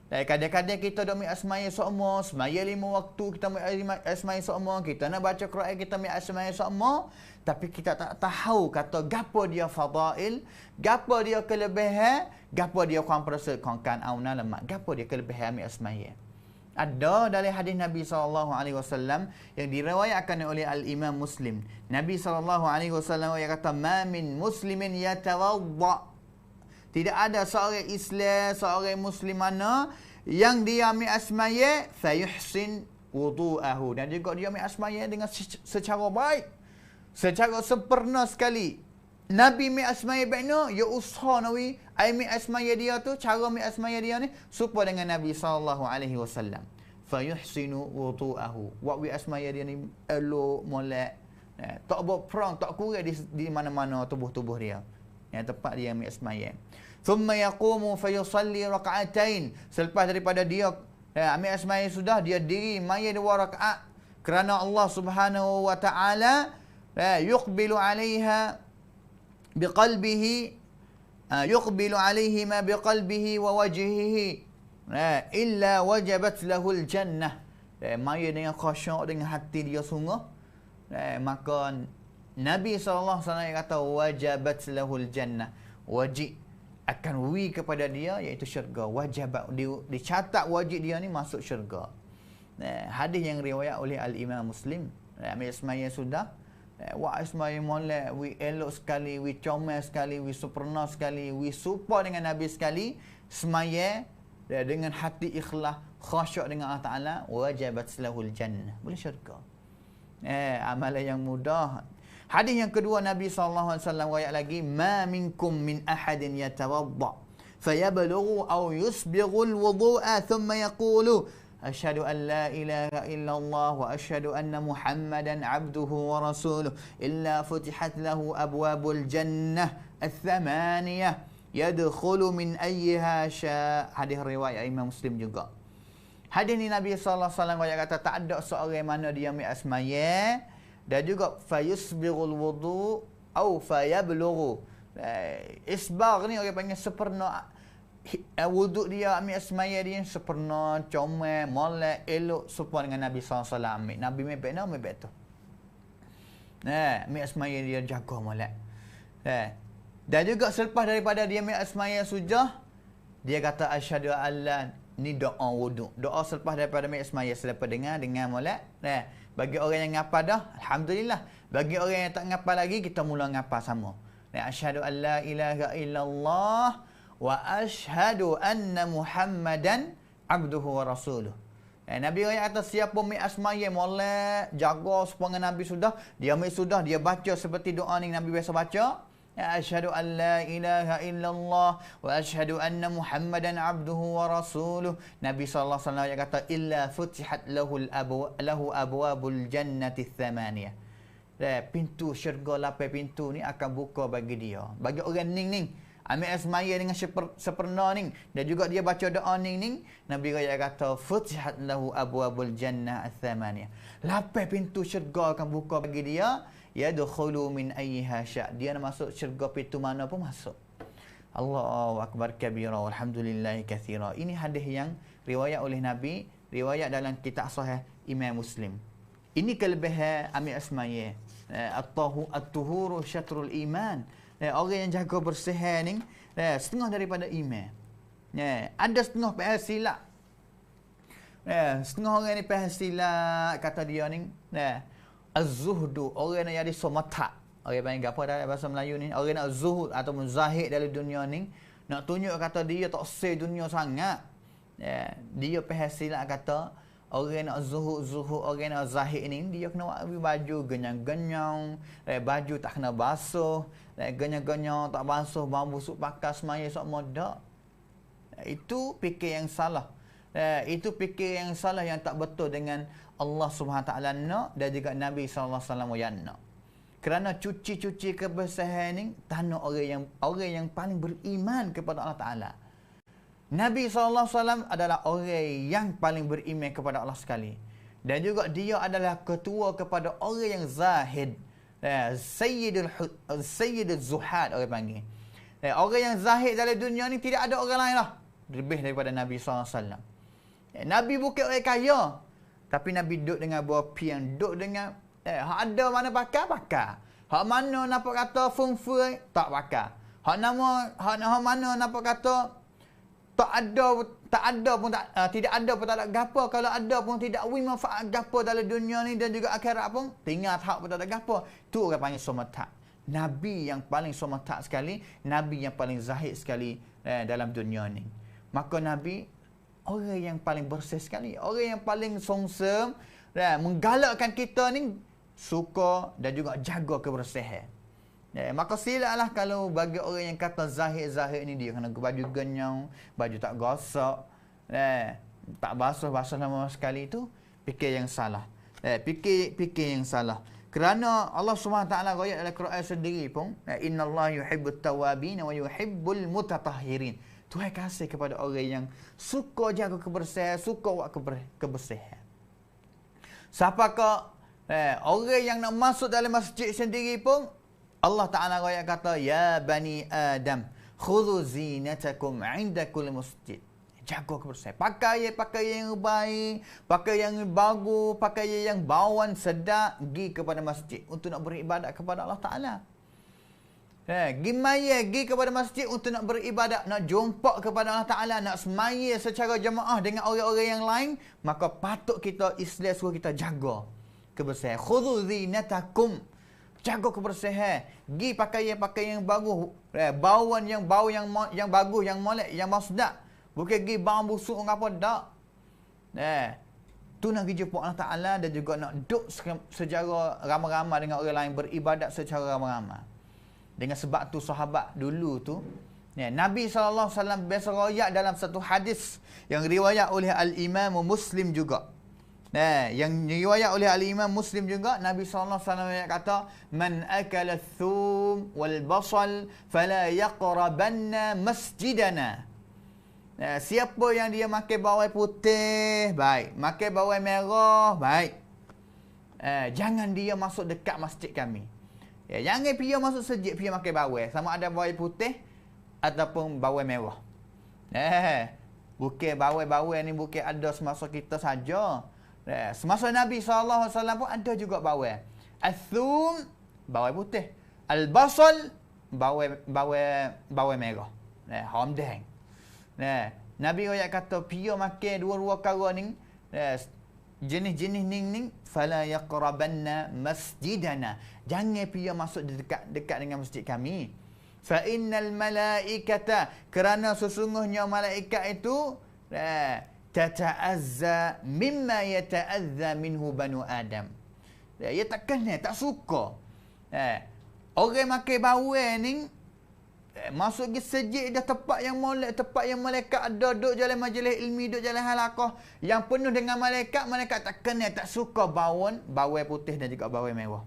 Dan kadang-kadang kita dah ambil asmaya semua, semaya 5 waktu kita ambil asmaya semua, kita nak baca Quran kita ambil asmaya semua, tapi kita tak tahu kata gapo dia fadail, gapo dia kelebihan, gapo dia kurang perasa kan auna lemak, gapo dia kelebihan ambil asmaya. Ada dari hadis Nabi SAW yang diriwayatkan oleh Al-Imam Muslim. Nabi SAW yang kata, "Ma min muslimin yatawadda." Tidak ada seorang Islam, seorang Muslim mana yang dia ambil asmaya fayuhsin wudu'ahu. Dan juga dia ambil asmaya dengan secara baik, secara sempurna sekali. Nabi ambil asmaya baiknya, ya usaha nawi ambil asmaya dia tu, cara ambil asmaya dia ni serupa dengan Nabi SAW. Fayuhsinu wudu'ahu. Waktu asmaya dia ni elok, molek, tak berperang, tak kurang di mana-mana tubuh-tubuh dia. Yang tepat dia ambil asmaya. Thumma yaqumu fayusalli raka'atain. Selepas daripada dia ambil asmaya sudah, dia diri maya 2 rakaat kerana Allah Subhanahu wa taala yuqbilu 'alaiha biqalbihi, yuqbilu 'alaihima biqalbihi wa wajhihi illa wajabat lahul jannah. Maya dengan khusyuk, dengan hati dia sungguh, maka Nabi SAW kata wajabat lahul jannah, wajib akan wi kepada dia, iaitu syurga. Wajib dicatat wajib dia ni masuk syurga. Hadis yang riwayat oleh Al-Imam Muslim. Ambil asmaya sudah, wa asmaya molek, wi elok sekali, wi comel sekali, wi sempurna sekali, wi serupa dengan Nabi sekali, semaya dengan hati ikhlas, khusyuk dengan Allah Taala, wajabat lahul jannah, boleh syurga. Amalan yang mudah. Hadis yang kedua, Nabi SAW riwayat lagi, "Ma minkum min ahadin yatawadda fayablughu aw yusbighu al-wudu'a thumma yaqulu asyhadu an la ilaha illallah wa asyhadu anna Muhammadan 'abduhu wa rasuluh illa futihat lahu abwabul jannah ats-tsamaniyah yadkhulu min ayyiha sya." Hadis riwayat Imam Muslim juga. Hadis ni Nabi SAW kata tak ada seorang mana dia ambil asmaya, dan juga fayusbighul wudu au fayablughu. Isbagh ni orang panggil sempurna. Wudu dia, ambil asmaya dia sempurna, comel, molek, elok, serupa dengan Nabi SAW ambil. Nabi ambil baik tu. Ambil asmaya dia jaga molek. Dan juga selepas daripada dia ambil asmaya sudah, dia kata asyhadu alla, ni doa wudu. Doa selepas daripada ambil asmaya, selepas dengan molek. Bagi orang yang ngapal dah, alhamdulillah. Bagi orang yang tak ngapal lagi, kita mula ngapal sama. Asyhadu an la ilaha illallah wa asyhadu anna Muhammadan 'abduhu wa rasuluh. Nabi kata siapa ambil asmaya molek, jaga supaya Nabi sudah, dia ambil sudah, dia baca seperti doa ni Nabi biasa baca. Asyhadu an la ilaha illallah wa asyhadu anna Muhammadan 'abduhu wa rasuluh. Nabi sallallahu alaihi wasallam kata illa futihat lahu abwabul jannati ats-tsamaniyah. Pintu syurga 8 pintu ni akan buka bagi dia. Bagi orang ning ambil asmaya dengan sempurna ni, dan juga dia baca doa ning, Nabi kata futihat lahu abwabul jannah ats-tsamaniyah. 8 pintu syurga akan buka bagi dia. Yadkhulu min ayyiha sya'. Dia nak masuk syurga pintu mana pun masuk. Allahu akbar kabira walhamdulillahi katsira. Ini hadis yang riwayat oleh Nabi, riwayat dalam kitab sahih Imam Muslim. Ini kelebihan ambil asmaya. At-tuhuru syatrul iman. Orang yang jaga bersih ni setengah daripada iman. Ada setengah faham silap. Setengah orang ni faham silap kata dia ni. Az-zuhdu, orang yang jadi somata. Orang panggil apa dalam bahasa Melayu ni? Orang nak zuhud ataupun zahid dalam dunia ni, nak tunjuk kata dia tak say dunia sangat. Dia silap kata orang nak zuhud, orang nak zahid ni, dia kena ambil baju genyang-genyang, baju tak kena basuh, genyang-genyang tak basuh, bau busuk pakai semaya sok modak. Itu fikir yang salah. Itu fikir yang salah, yang tak betul dengan Allah Subhanahu Taala nak dan juga Nabi sallallahu alaihi wasallam yang nak. Kerana cuci-cuci kebersihan ni tanah orang yang paling beriman kepada Allah Taala. Nabi SAW adalah orang yang paling beriman kepada Allah sekali. Dan juga dia adalah ketua kepada orang yang zahid. Sayyidul Zuhad orang panggil. Orang yang zahid dalam dunia ni tidak ada orang lain lah lebih daripada Nabi SAW. Nabi bukan orang kaya. Tapi Nabi duduk dengan buah piang. Duduk dengan hak ada mana pakai. Hak mana nampak kata fungfui tak pakai. Hak mana nampak kata tidak ada pun tak ada gapo. Kalau ada pun tidak wi manfaat gapo dalam dunia ni dan juga akhirat pun tinggal hak pun tak ada gapo. Tu orang panggil somatak. Nabi yang paling somatak sekali, Nabi yang paling zahid sekali dalam dunia ni. Maka Nabi orang yang paling bersih sekali, orang yang paling songsem menggalakkan kita ni suka dan juga jaga kebersihan. Maka silaplah kalau bagi orang yang kata zahid ni dia kena baju genyang, baju tak gosok, tak basuh lama sekali, itu fikir yang salah. Fikir yang salah. Kerana Allah SWT ayat dalam Quran sendiri pun, innallaha yuhibbut tawabin wa yuhibbul mutatahhirin. Tuhan kasih kepada orang yang suka jaga kebersihan, suka buat kebersihan. Siapakah orang yang nak masuk dalam masjid sendiri pun, Allah Ta'ala kata, ya bani Adam, khudhu zinatakum inda kulli masjid. Jaga kebersihan. Pakai yang baik, pakai yang bagus, pakai yang bauan sedap, pergi kepada masjid untuk nak beribadat kepada Allah Ta'ala. Pergi kepada masjid untuk nak beribadat, nak jumpa kepada Allah Ta'ala, nak semaya secara jemaah dengan orang-orang yang lain, maka patut kita, Islam suruh kita jaga kebersihan. Khudhu zinatakum. Jaga kebersihan. Pergi pakai yang bagus. Bau yang bagus, yang molek, yang sedap. Bukan pergi bau busuk apa tak. Tu nak pergi jumpa Allah Ta'ala dan juga nak duduk secara ramai-ramai dengan orang lain, beribadat secara ramai-ramai. Dengan sebab tu sahabat dulu tu, Nabi SAW biasa riwayat dalam satu hadis yang riwayat oleh Al-Imam Muslim juga. Yang riwayat oleh Al-Imam Muslim juga, Nabi SAW kata, man akala thum wal basal fala yaqrabanna masjidana. Siapa yang dia makan bawang putih, baik. Makan bawang merah, baik. Jangan dia masuk dekat masjid kami. Jangan dia masuk masjid, dia makan bawang. Sama ada bawang putih ataupun bawang merah. Bukan bawang-bawang ni bukan ada semasa kita saja. Semasa Nabi SAW pun ada juga bawang. Al-thum, bawang putih. Al-basal, bawang merah. Hamdang. Nabi ayat kata, pia makan dua-dua perkara ni, jenis-jenis ning fala yaqrabanna masjidana. Jangan pia masuk dekat dengan masjid kami. Fa innal malaikata, kerana sesungguhnya malaikat itu tata'azza mimma yata'azza minhu banu Adam. Dia tak kena, tak suka. Orang makan bawang ni masuk ke sejid dah tempat yang molek, tempat yang malaikat ada, duduk jalan majlis ilmi, duduk jalan halaqah yang penuh dengan malaikat tak kena, tak suka bawang putih dan juga bawang merah.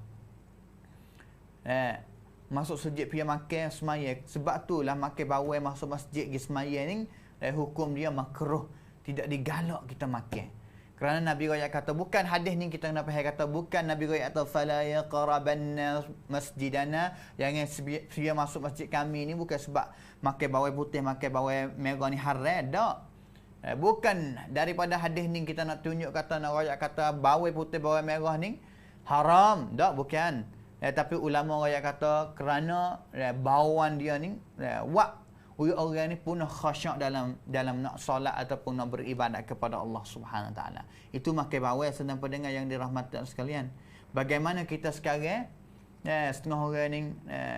Masuk sejid pergi makan semaya. Sebab tu lah makan bawang masuk masjid pergi semaya ni, hukum dia makruh, tidak digalak kita makan. Kerana Nabi Raya kata, bukan hadis ni kita kena faham kata, bukan Nabi Raya kata fala yaqrabanna masjidana, jangan dia masuk masjid kami ni bukan sebab makan bawang putih, makan bawang merah ni haram, tak. Bukan daripada hadis ni kita nak tunjuk kata, nak Raya kata bawang putih, bawang merah ni haram, tak, bukan. Tapi ulama Raya kata kerana bawang dia ni orang ni pun khasyuk dalam nak solat ataupun nak beribadat kepada Allah Subhanahu Taala. Itu makan bawang, sedang pendengar yang dirahmati sekalian. Bagaimana kita sekarang Setengah orang ni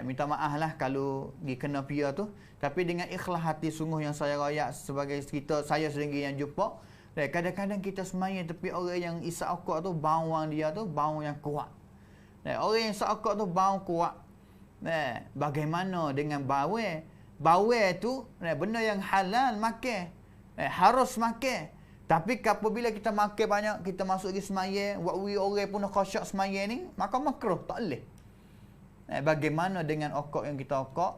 minta maaf lah kalau kena pia tu. Tapi dengan ikhlas hati sungguh yang saya rayak sebagai kita, saya sendiri yang jumpa. Kadang-kadang kita semaya tapi orang yang isap okok tu, bau dia tu, bau yang kuat. Orang yang isap okok tu, bau kuat. Bagaimana dengan bawel? Bawel tu benda yang halal makan. Harus makan. Tapi apabila kita makan banyak, kita masuk di semaya, waktu orang pun khusyuk semaya ni, maka makruh, tak boleh. Bagaimana dengan okok yang kita okok?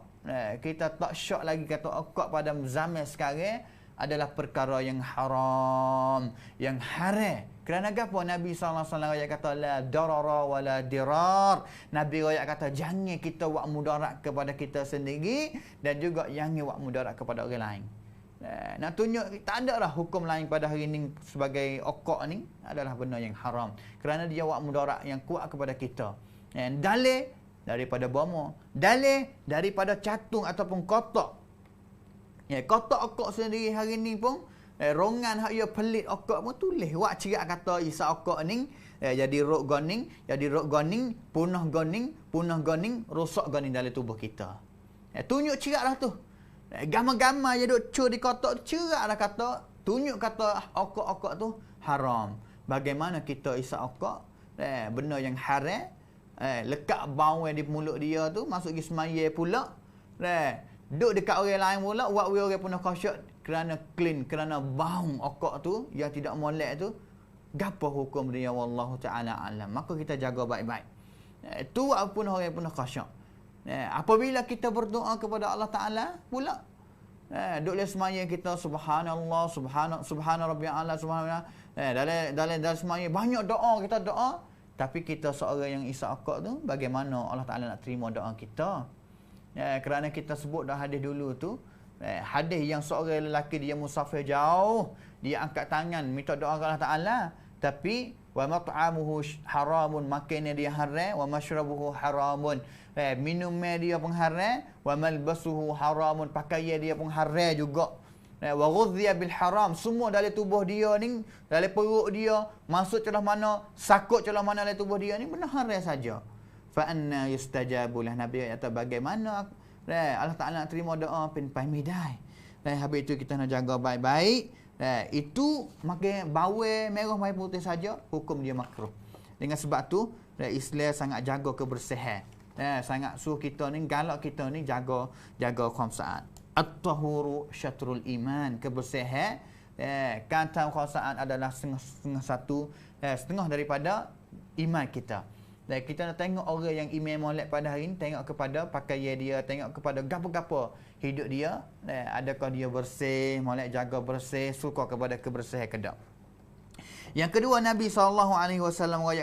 Kita tak syok lagi kata okok pada zaman sekarang adalah perkara yang haram, yang haram. Kerana apa? Nabi SAW kata la darara wa la dirar. Nabi kata jangan kita buat mudarat kepada kita sendiri dan juga jangan buat mudarat kepada orang lain. Nak tunjuk tak ada lah hukum lain pada hari ini sebagai okok ni adalah benda yang haram. Kerana dia buat mudarat yang kuat kepada kita. Dalil daripada bomo, dalil daripada catung ataupun kotak. Kotak okok sendiri hari ni pun rongan hak ia pelit okok pun tulis wak cerak kata isa okok ni jadi rok goning, punah goning, rosak goning dalam tubuh kita. Tunjuk ceraklah tu. Gambar-gambar je duk cur di kotak tu, ceraklah kata, tunjuk kata okok-okok tu haram. Bagaimana kita isa okok? Benda yang haram. Lekat bau di mulut dia tu, masuk ke semaya pula. Duduk dekat orang lain pula, buat orang pun khusyuk kerana clean, kerana bau okok tu yang tidak molek tu. Gapo hukum dia wallahu taala alam. Maka kita jaga baik-baik. Tu pun orang pun khusyuk. Apabila kita berdoa kepada Allah Taala pula, duduk le semaya kita subhanallah, subhana rabbiyal a'la, subhanallah. Dalam semaya banyak doa, kita doa. Tapi kita seorang yang isap okok tu, bagaimana Allah Ta'ala nak terima doa kita? Kerana kita sebut dah hadis dulu tu, hadis yang seorang lelaki dia musafir jauh, dia angkat tangan minta doa kepada Allah Ta'ala. Tapi, wa mat'amuhu haramun, makannya dia haram, wa mashrabuhu haramun, minumnya dia pun haram, wa malbasuhu haramun, pakaian dia pun haram juga. Wa ghudhiya bil haram, semua dalam tubuh dia ni, dalam perut dia, masuk celah mana, sakut celah mana dalam tubuh dia ni, benda haram saja. Fa anna yustajabu lah. Nabi kata bagaimana Allah Taala nak terima doa pinpai midai. Habis itu kita nak jaga baik-baik. Itu makan bawel merah mai putih saja, hukum dia makruh. Dengan sebab tu Islam sangat jaga kebersihan. Sangat suruh kita ni, galak kita ni jaga khamsaan. At-tahuru syatrul iman, kebersihan. Kata khamsaan adalah setengah daripada iman kita. Dan kita nak tengok orang yang iman molek pada hari ini, tengok kepada pakaian dia, tengok kepada gapo-gapo hidup dia, adakah dia bersih, molek jaga bersih, suka kepada kebersihan ke tak. Yang kedua, Nabi SAW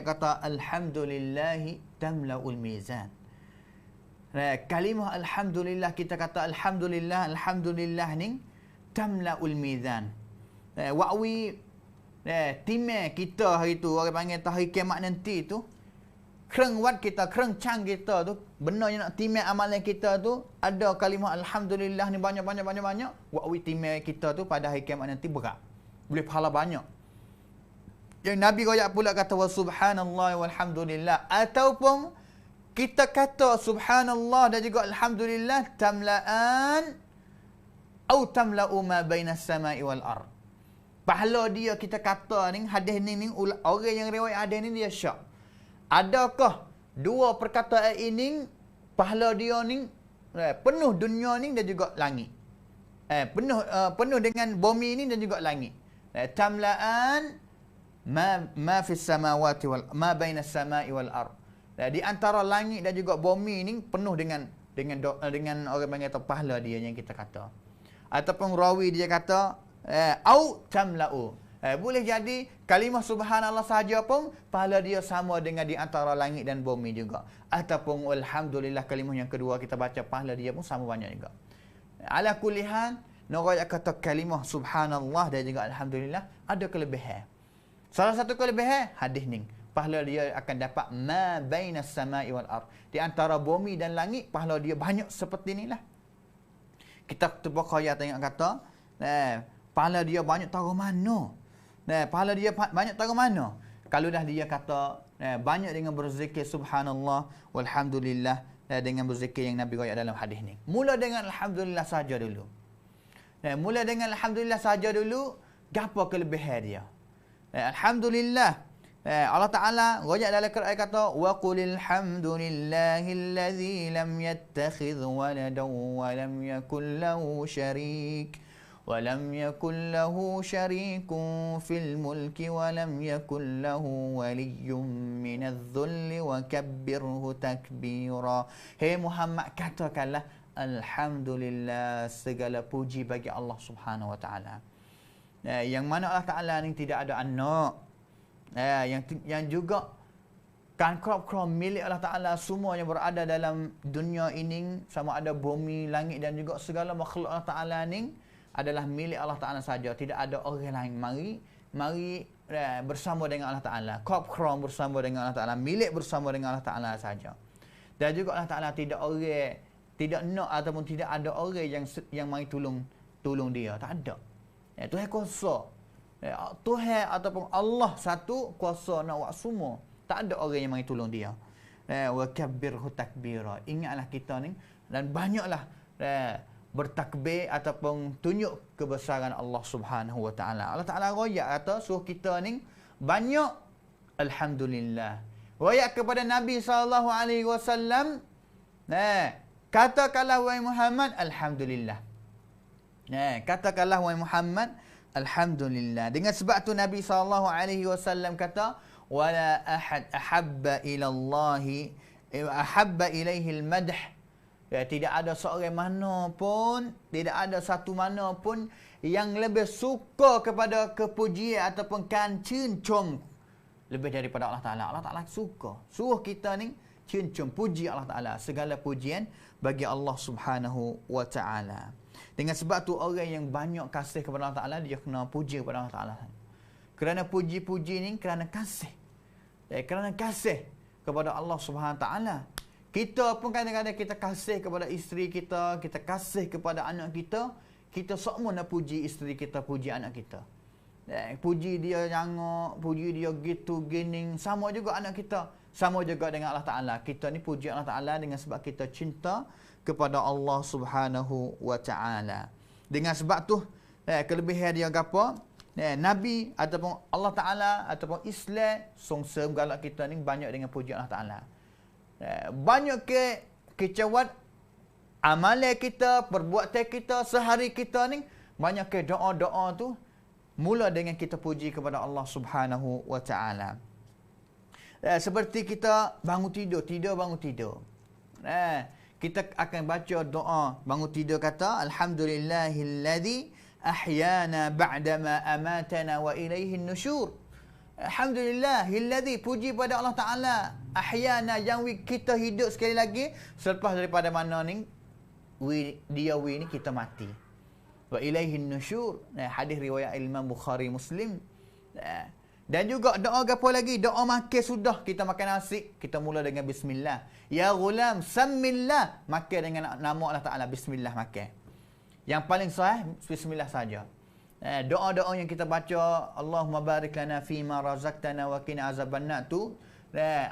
kata alhamdulillahi tamla'ul mizan. Kalimah alhamdulillah, kita kata alhamdulillah ni tamla'ul mizan. Wakwi timah kita hari tu, orang panggil hari kiamat nanti tu, kereng wat kita, kereng cang kita tu, benda yang nak timah amalan kita tu, ada kalimah alhamdulillah ni banyak. Wakwi timah kita tu pada hari kiamat nanti berat. Boleh pahala banyak. Yang Nabi royak pula kata wa subhanallah walhamdulillah, ataupun kita kata subhanallah dan juga alhamdulillah tamla'an atau tamla'u ma bainas sama'i wal ard. Pahala dia kita kata ni, hadis ni orang yang riwayat hadis ni dia syak. Adakah dua perkataan ini pahala dia ni penuh dunia ni dan juga langit. Penuh dengan bumi ni dan juga langit. Tamla'an ma fis samawati wal ma bainas sama'i wal ard. Di antara langit dan juga bumi ni penuh dengan orang panggil pahala dia yang kita kata. Ataupun rawi dia kata au tamla'u. Boleh jadi kalimah subhanallah sahaja pun pahala dia sama dengan di antara langit dan bumi juga. Ataupun alhamdulillah kalimah yang kedua kita baca pahala dia pun sama banyak juga. Ala kulli hal, nak kata kalimah subhanallah dan juga alhamdulillah ada kelebihan. Salah satu kelebihan hadis ni, pahala dia akan dapat ma bainas sama'i wal ard. Di antara bumi dan langit pahala dia banyak seperti inilah. Kita terbuka tengok kata pahala dia banyak taruh mana. Pahala dia banyak taruh mana. Kalau dah dia kata Banyak dengan berzikir subhanallah walhamdulillah, dengan berzikir yang Nabi royak dalam hadis ni. Mula dengan alhamdulillah saja dulu. Mula dengan alhamdulillah saja dulu. Gapo kelebihan dia? Alhamdulillah. Allah Ta'ala royak dalam Quran kata wa qulil hamdulillahillazi lam yattakhidh waladan wa lam yakul lahu syarik ولم يكن له شريك في الملك ولم يكن له ولي من الذل وكبره تكبيرا. Hei Muhammad, katakanlah alhamdulillah, segala puji bagi Allah Subhanahu wa taala. Yang mana Allah Taala ni tidak ada anak. Yang juga kan krop milik Allah Taala, semua yang berada dalam dunia ini, sama ada bumi, langit dan juga segala makhluk Allah Taala ni adalah milik Allah Ta'ala saja. Tidak ada orang lain. Mari bersama dengan Allah Ta'ala. Kopkrom bersama dengan Allah Ta'ala. Milik bersama dengan Allah Ta'ala saja. Dan juga Allah Ta'ala tidak nak ataupun tidak ada orang yang mari tolong dia. Tak ada. Tuhan kuasa. Tuhan ataupun Allah satu kuasa nak buat semua. Tak ada orang yang mari tolong dia. Wa kabbirhu takbira. Ingatlah kita ni dan banyaklah bertakbir ataupun tunjuk kebesaran Allah Subhanahu wa taala. Allah Taala royak atau suruh kita ni banyak alhamdulillah. Royak kepada Nabi sallallahu alaihi wasallam, katakanlah wahai Muhammad alhamdulillah. Katakanlah wahai Muhammad alhamdulillah. Dengan sebab tu Nabi sallallahu alaihi wasallam kata wala ahad ahabba ila Allah ahabba ilaihi al-madh. Tidak ada seorang mana pun, tidak ada satu mana pun yang lebih suka kepada kepujian ataupun cincung lebih daripada Allah Ta'ala. Allah Ta'ala suruh kita ni cincung, puji Allah Ta'ala. Segala pujian bagi Allah Subhanahu wa Ta'ala. Dengan sebab tu orang yang banyak kasih kepada Allah Ta'ala, dia kena puji kepada Allah Ta'ala. Kerana puji-puji ni kerana kasih. Kerana kasih kepada Allah Subhanahu wa Ta'ala. Kita pun kadang-kadang kita kasih kepada isteri kita, kita kasih kepada anak kita, kita semua nak puji isteri kita, puji anak kita. Puji dia jangok, puji dia gitu, gini, sama juga anak kita. Sama juga dengan Allah Ta'ala. Kita ni puji Allah Ta'ala dengan sebab kita cinta kepada Allah Subhanahu wa Ta'ala. Dengan sebab tu, kelebihan dia apa? Nabi ataupun Allah Ta'ala ataupun Islam, songsem galak kita ni banyak dengan puji Allah Ta'ala. Banyak kecewat amalan kita, perbuatan kita, sehari kita ni, banyak ke doa-doa tu mula dengan kita puji kepada Allah Subhanahu wa Ta'ala. Seperti kita bangun tidur, bangun tidur. Kita akan baca doa bangun tidur, kata alhamdulillahilladzi ahyana ba'dama amatana wa ilaihin nusyur. Alhamdulillahilladzi, puji pada Allah Ta'ala, ahyana, yang kita hidup sekali lagi selepas daripada mana ni dia ni kita mati. Wa ilaihin nusyur. Hadis riwayat Imam Bukhari Muslim. Dan juga doa apa lagi? Doa makan sudah, kita makan nasi, kita mula dengan bismillah. Ya ghulam sammillah, makan dengan nama Allah Ta'ala, bismillah makan. Yang paling sahih bismillah saja. Doa-doa yang kita baca, Allahumma barik lana fima razaqtana wa qina azabannar tu,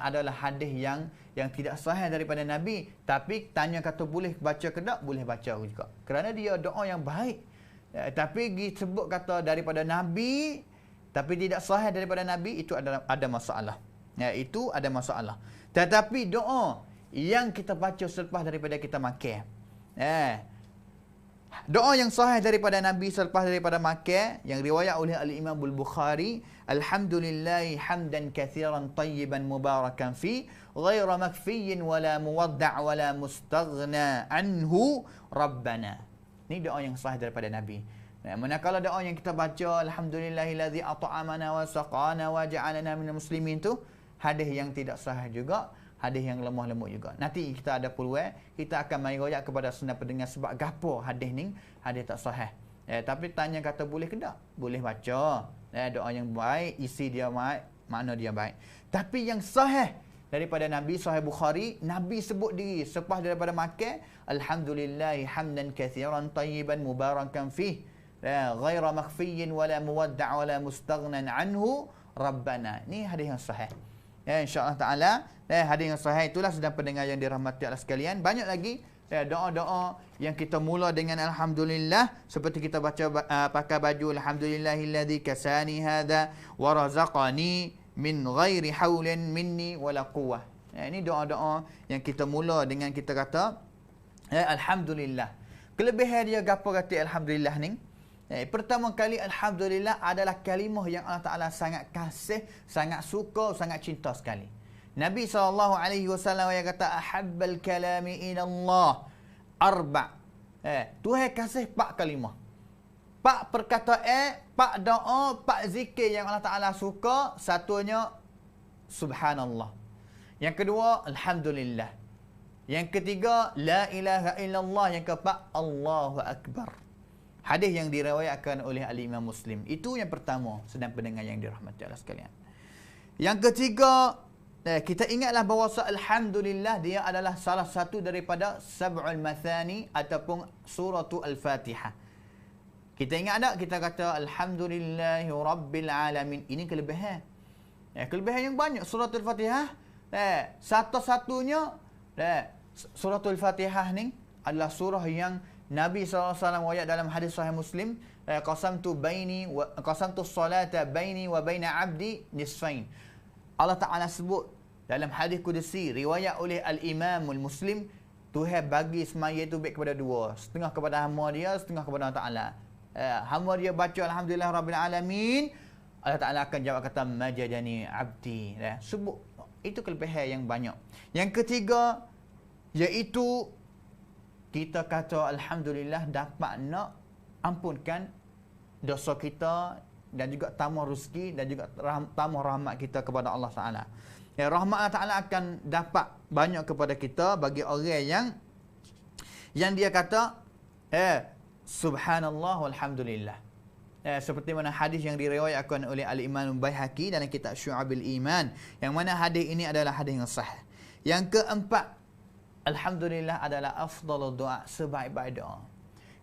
adalah hadis yang tidak sahih daripada Nabi. Tapi tanya kata boleh baca ke tak? Boleh baca juga. Kerana dia doa yang baik. Tapi disebut kata daripada Nabi, tapi tidak sahih daripada Nabi, itu ada masalah. Itu ada masalah. Tetapi doa yang kita baca selepas daripada kita makan, doa yang sahih daripada Nabi selepas daripada makan, yang riwayat oleh Al-Imam Al-Bukhari, alhamdulillahi hamdan kathiran tayyiban mubarakan fi ghaira makfiyin wala muwadda' wala mustaghna anhu rabbana. Ini doa yang sahih daripada Nabi. Manakala doa yang kita baca alhamdulillahilladzi at'amana wa saqana wa ja'alana minal muslimin tu, hadis yang tidak sahih juga, hadis yang lemah lembut juga. Nanti kita ada peluang, kita akan mai royak kepada senang pendengar sebab gapo hadis ni hadis tak sahih. Tapi tanya kata boleh ke tak? Boleh baca. Doa yang baik, isi dia baik, makna dia baik. Tapi yang sahih daripada Nabi, sahih Bukhari, Nabi sebut diri selepas daripada makan, alhamdulillahi hamdan kathiran tayyiban mubarakan fih ghaira makhfiyin wala muwadda' wala mustaghnan anhu rabbana. Ni hadis yang sahih. InsyaAllah ta'ala. Hadis yang sahih itulah sedang pendengar yang dirahmati Allah sekalian. Banyak lagi doa-doa yang kita mula dengan Alhamdulillah. Seperti kita baca pakai baju Alhamdulillahilladzi kasani hadha wa razaqani min ghairi haulin minni wala quwwah. Ini doa-doa yang kita mula dengan kita kata Alhamdulillah. Kelebihan dia gapo kata Alhamdulillah ni? Pertama kali Alhamdulillah adalah kalimah yang Allah Ta'ala sangat kasih, sangat suka, sangat cinta sekali. Nabi SAW yang kata ahabbal kalami ilallah arba'. Tuhan kasih 4 kalimah. 4 perkataan, 4 doa, 4 zikir yang Allah Ta'ala suka. Satunya subhanallah. Yang kedua alhamdulillah. Yang ketiga la ilaha illallah. Yang keempat Allahu akbar. Hadis yang diriwayatkan oleh Al-Imam Muslim. Itu yang pertama, sedang pendengar yang dirahmati Allah sekalian. Yang ketiga, kita ingatlah bahawa alhamdulillah dia adalah salah satu daripada sab'ul mathani ataupun suratul Al-Fatihah. Kita ingat tak kita kata alhamdulillahi rabbil alamin. Ini kelebihan. Kelebihan yang banyak suratul Fatihah. Satu-satunya suratul Fatihah ni adalah surah yang Nabi SAW wayak dalam hadis sahih Muslim, qasamtu salata baini wa baina abdi nisfain. Allah Ta'ala sebut dalam hadis kudusi riwayat oleh Al-Imam Muslim, Tuhan bagi semaya itu baik kepada dua, setengah kepada hamba dia, setengah kepada Allah Ta'ala. Hamba dia baca alhamdulillah rabbil alamin, Allah Ta'ala akan jawab kata majadani abdi. Sebut itu kelebihan yang banyak. Yang ketiga iaitu kita kata alhamdulillah dapat nak ampunkan dosa kita dan juga tambah rezeki dan juga tambah rahmat kita kepada Allah Taala. Rahmat Allah Taala akan dapat banyak kepada kita bagi orang yang dia kata subhanallah walhamdulillah. Seperti mana hadis yang diriwayatkan oleh Al-Imam Baihaqi dalam kitab Syu'abul Iman, yang mana hadis ini adalah hadis yang sahih. Yang keempat, alhamdulillah adalah afdalul doa, sebaik-baik doa.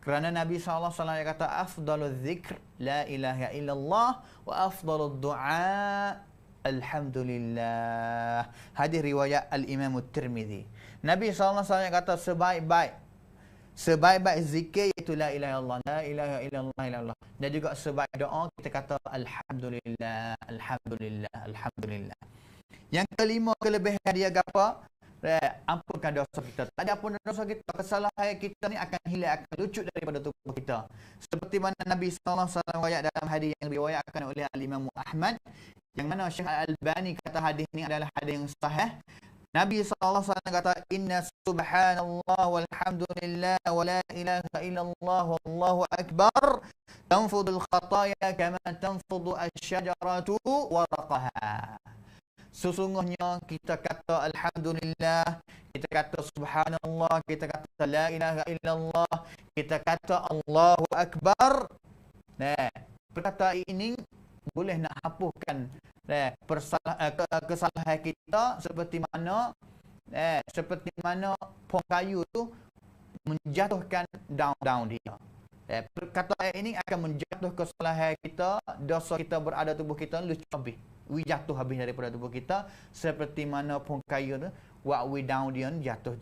Kerana Nabi SAW kata afdalul zikr la ilaha illallah wa afdalul doa alhamdulillah. Hadis riwayat Al-Imam Tirmizi. Nabi SAW kata sebaik-baik zikir itu la ilaha illallah, la ilaha illallah. Dan juga sebaik doa kita kata alhamdulillah, alhamdulillah, alhamdulillah. Yang kelima kelebihan dia apa? Ampunkan dosa kita. Tak ada ampun dosa kita, kesalahan kita ni akan hilang, akan lucut daripada tubuh kita. Seperti mana Nabi SAW riwayat dalam hadis yang riwayatkan oleh Al-Imam Ahmad, yang mana Syekh Al-Albani kata hadis ni adalah hadis yang sahih. Nabi SAW kata inna subhanallah walhamdulillah wa la ilaha illallah wallahu akbar tanfudul khataya kama tanfudu asyajaratu waraqaha. Sesungguhnya kita kata alhamdulillah, kita kata subhanallah, kita kata la ilaha illallah, kita kata Allahu akbar. Perkataan ini boleh nak hapuskan kesalahan kita, seperti mana pohon kayu tu menjatuhkan daun dia. Perkataan ini akan menjatuh kesalahan kita, dosa kita berada tubuh kita lucu habis. Jatuh habis daripada tubuh kita, seperti mana pohon kayu tu daun dia jatuh.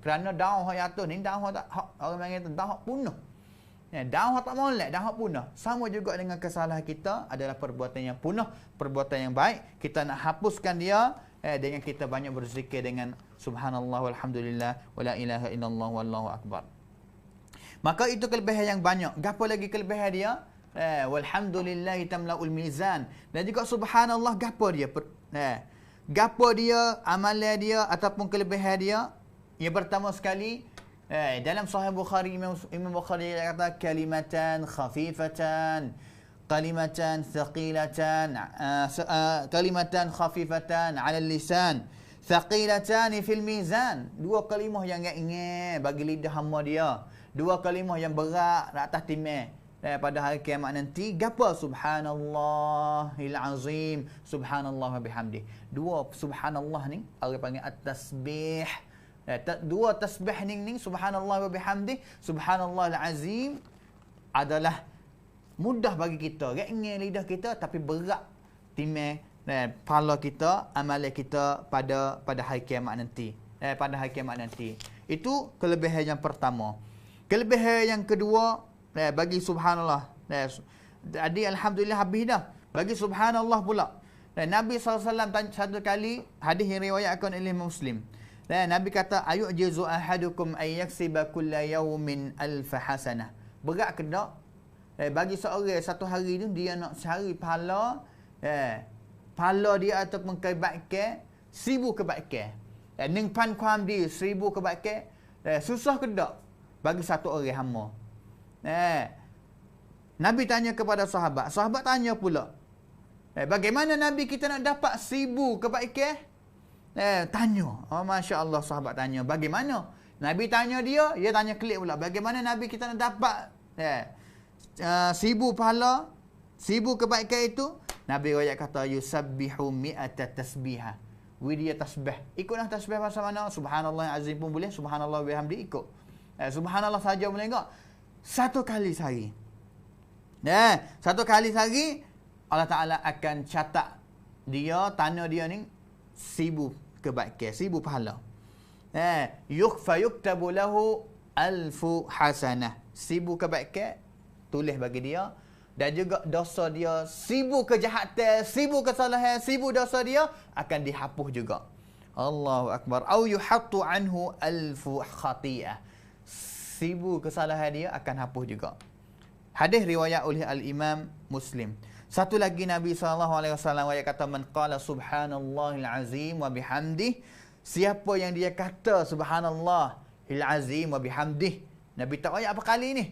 Kerana daun yang jatuh ni, daun tak orang panggil tu daun punah. Daun tak molek, daun punah. Sama juga dengan kesalahan kita adalah perbuatan yang punah, perbuatan yang baik. Kita nak hapuskan dia dengan kita banyak berzikir dengan subhanallah walhamdulillah wala ilaha illallah wallahu akbar. Maka itu kelebihan yang banyak. Gapo lagi kelebihan dia? Walhamdulillah tamla'ul mizan. Dan juga subhanallah gapo dia? Gapo dia, amalan dia ataupun kelebihan dia? Yang pertama sekali, dalam Sahih Bukhari, Imam Bukhari kata kalimatan khafifatan, kalimatan thaqilatan, kalimatan khafifatan 'ala lisan, thaqilatan fil mizan. Dua kalimah yang ingat bagi lidah hamba dia. Dua kalimah yang berat di atas timah. Pada hari kiamat nanti, gapo? Subhanallahil azim, subhanallah wa bihamdi. Dua subhanallah ni orang panggil at-tasbih. Dua tasbih ni subhanallah wa bihamdi, subhanallahil azim adalah mudah bagi kita. Ingat lidah kita tapi berat timah pahala kita, amalan kita pada hari kiamat nanti. Pada hari kiamat nanti. Itu kelebihan yang pertama. Kelebihan yang kedua, bagi subhanallah. Jadi alhamdulillah habis dah. Bagi subhanallah pula. Nabi SAW satu kali, hadis yang riwayatkan oleh Muslim. Nabi kata, ayu'jizu ahadukum ay yaksiba kulla yawmin alfa hasanah. Berat ke tak? Bagi seorang satu hari tu dia nak cari pahala, pahala dia ataupun kebaikan 1000 kebaikan. Ning pan kuam dia 1000 kebaikan. Susah ke tak bagi satu orang hamba? Nabi tanya kepada sahabat. Sahabat tanya pula, bagaimana Nabi kita nak dapat 1000 kebaikan? Tanya. Oh, Masya Allah, sahabat tanya. Bagaimana? Nabi tanya dia tanya klik pula. Bagaimana Nabi kita nak dapat 1000 pahala, 1000 kebaikan itu? Nabi royak kata, yusabbihu mi'ata tasbihah. Dia tasbih. Ikutlah tasbih pasal mana? Subhanallah azim pun boleh. Subhanallah bihamdi ikut. Subhanallah saja boleh enggak? Satu kali sehari. Satu kali sehari Allah Ta'ala akan catat dia, tanda dia ni 1000 kebaikan, 1000 pahala. Yuktabu lahu 1000 hasanah. 1000 kebaikan tulis bagi dia, dan juga dosa dia 1000 kejahatan, 1000 kesalahan, 1000 dosa dia akan dihapus juga. Allahu akbar. Au yuhattu anhu 1000 khati'ah. 1000 kesalahan dia akan hapus juga. Hadis riwayat oleh Al-Imam Muslim. Satu lagi Nabi SAW kata, man qala subhanallahil azim wa bihamdih. Siapa yang dia kata subhanallahil azim wa bihamdih. Nabi tak ayat apa kali ni.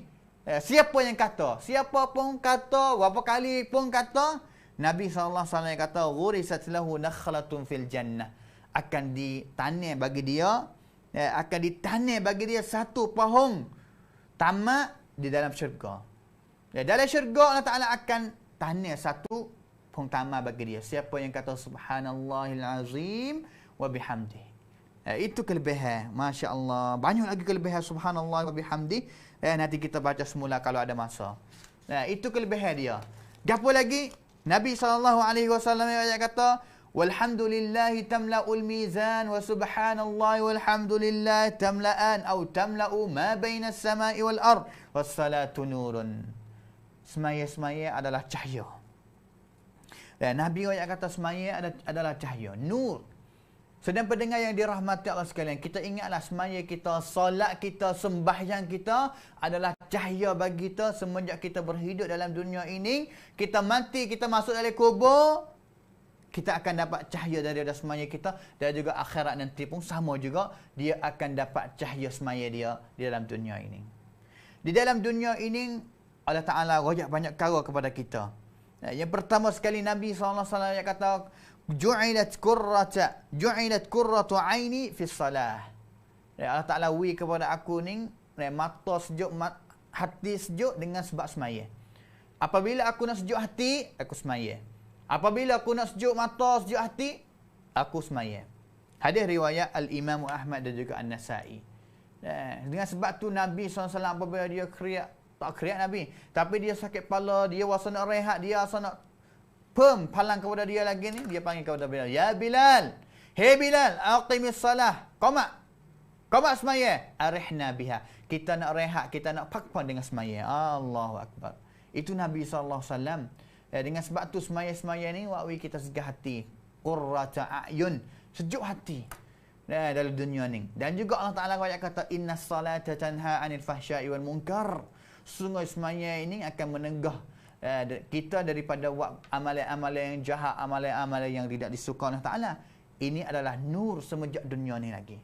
Siapa yang kata, siapa pun kata, berapa kali pun kata, Nabi SAW kata, ghurisat lahu nakhlatun fil jannah. Akan ditanam bagi dia, akan ditanam bagi dia satu pohon tamak di dalam syurga. Dalam syurga Allah Ta'ala akan tanam satu pohon tamak bagi dia. Siapa yang kata subhanallahil azim wa bihamdih. Itu kelebihan. Masya Allah. Banyak lagi kelebihan subhanallah wa bihamdih. Nanti kita baca semula kalau ada masa. Itu kelebihan dia. Gapo lagi? Nabi SAW kata, walhamdulillahi tamla'ul mizan wa subhanallahi walhamdulillah tamla'an atau tamla'u ma baina as-sama'i wal ard was-salatu nurun. Semaya-semaya adalah cahaya. Nabi kata semaya adalah cahaya, nur. Sedang pendengar yang dirahmati Allah sekalian, kita ingatlah semaya kita, solat kita, sembahyang kita adalah cahaya bagi kita semenjak kita berhidup dalam dunia ini. Kita mati, kita masuk dalam kubur, kita akan dapat cahaya daripada semaya kita. Dan juga akhirat nanti pun sama juga, dia akan dapat cahaya semaya dia di dalam dunia ini. Di dalam dunia ini, Allah Ta'ala royak banyak perkara kepada kita. Yang pertama sekali Nabi SAW kata, Ju'ilat qurratu aini fi salah. Allah Ta'ala wi kepada aku ni mata sejuk, hati sejuk dengan sebab semaya. Apabila aku nak sejuk hati, aku semaya. Apabila aku nak sejuk mata, sejuk hati, aku semaya. Hadis riwayat Al-Imam Ahmad dan juga An-Nasai. Dengan sebab tu Nabi SAW apabila dia kriak, tak kriak Nabi, tapi dia sakit kepala, dia rasa nak rehat, dia rasa nak palang kepada dia lagi ni, dia panggil kepada Bilal, ya Bilal, hey Bilal, aqimis salah, qamat semaya, arihna biha. Kita nak rehat, kita nak pakpan dengan semaya. Allahu akbar. Itu Nabi SAW. Dengan sebab tu semaya-semaya ni wakwi kita segah hati, qurrata a'yun, sejuk hati dalam dunia ni. Dan juga Allah Ta'ala kata, innas salata tanha 'anil fahsya'i wal munkar. Sungguh semaya ini akan menegah kita daripada amalan-amalan yang jahat, amalan-amalan yang tidak disukai Allah Ta'ala. Ini adalah nur semenjak dunia ni lagi.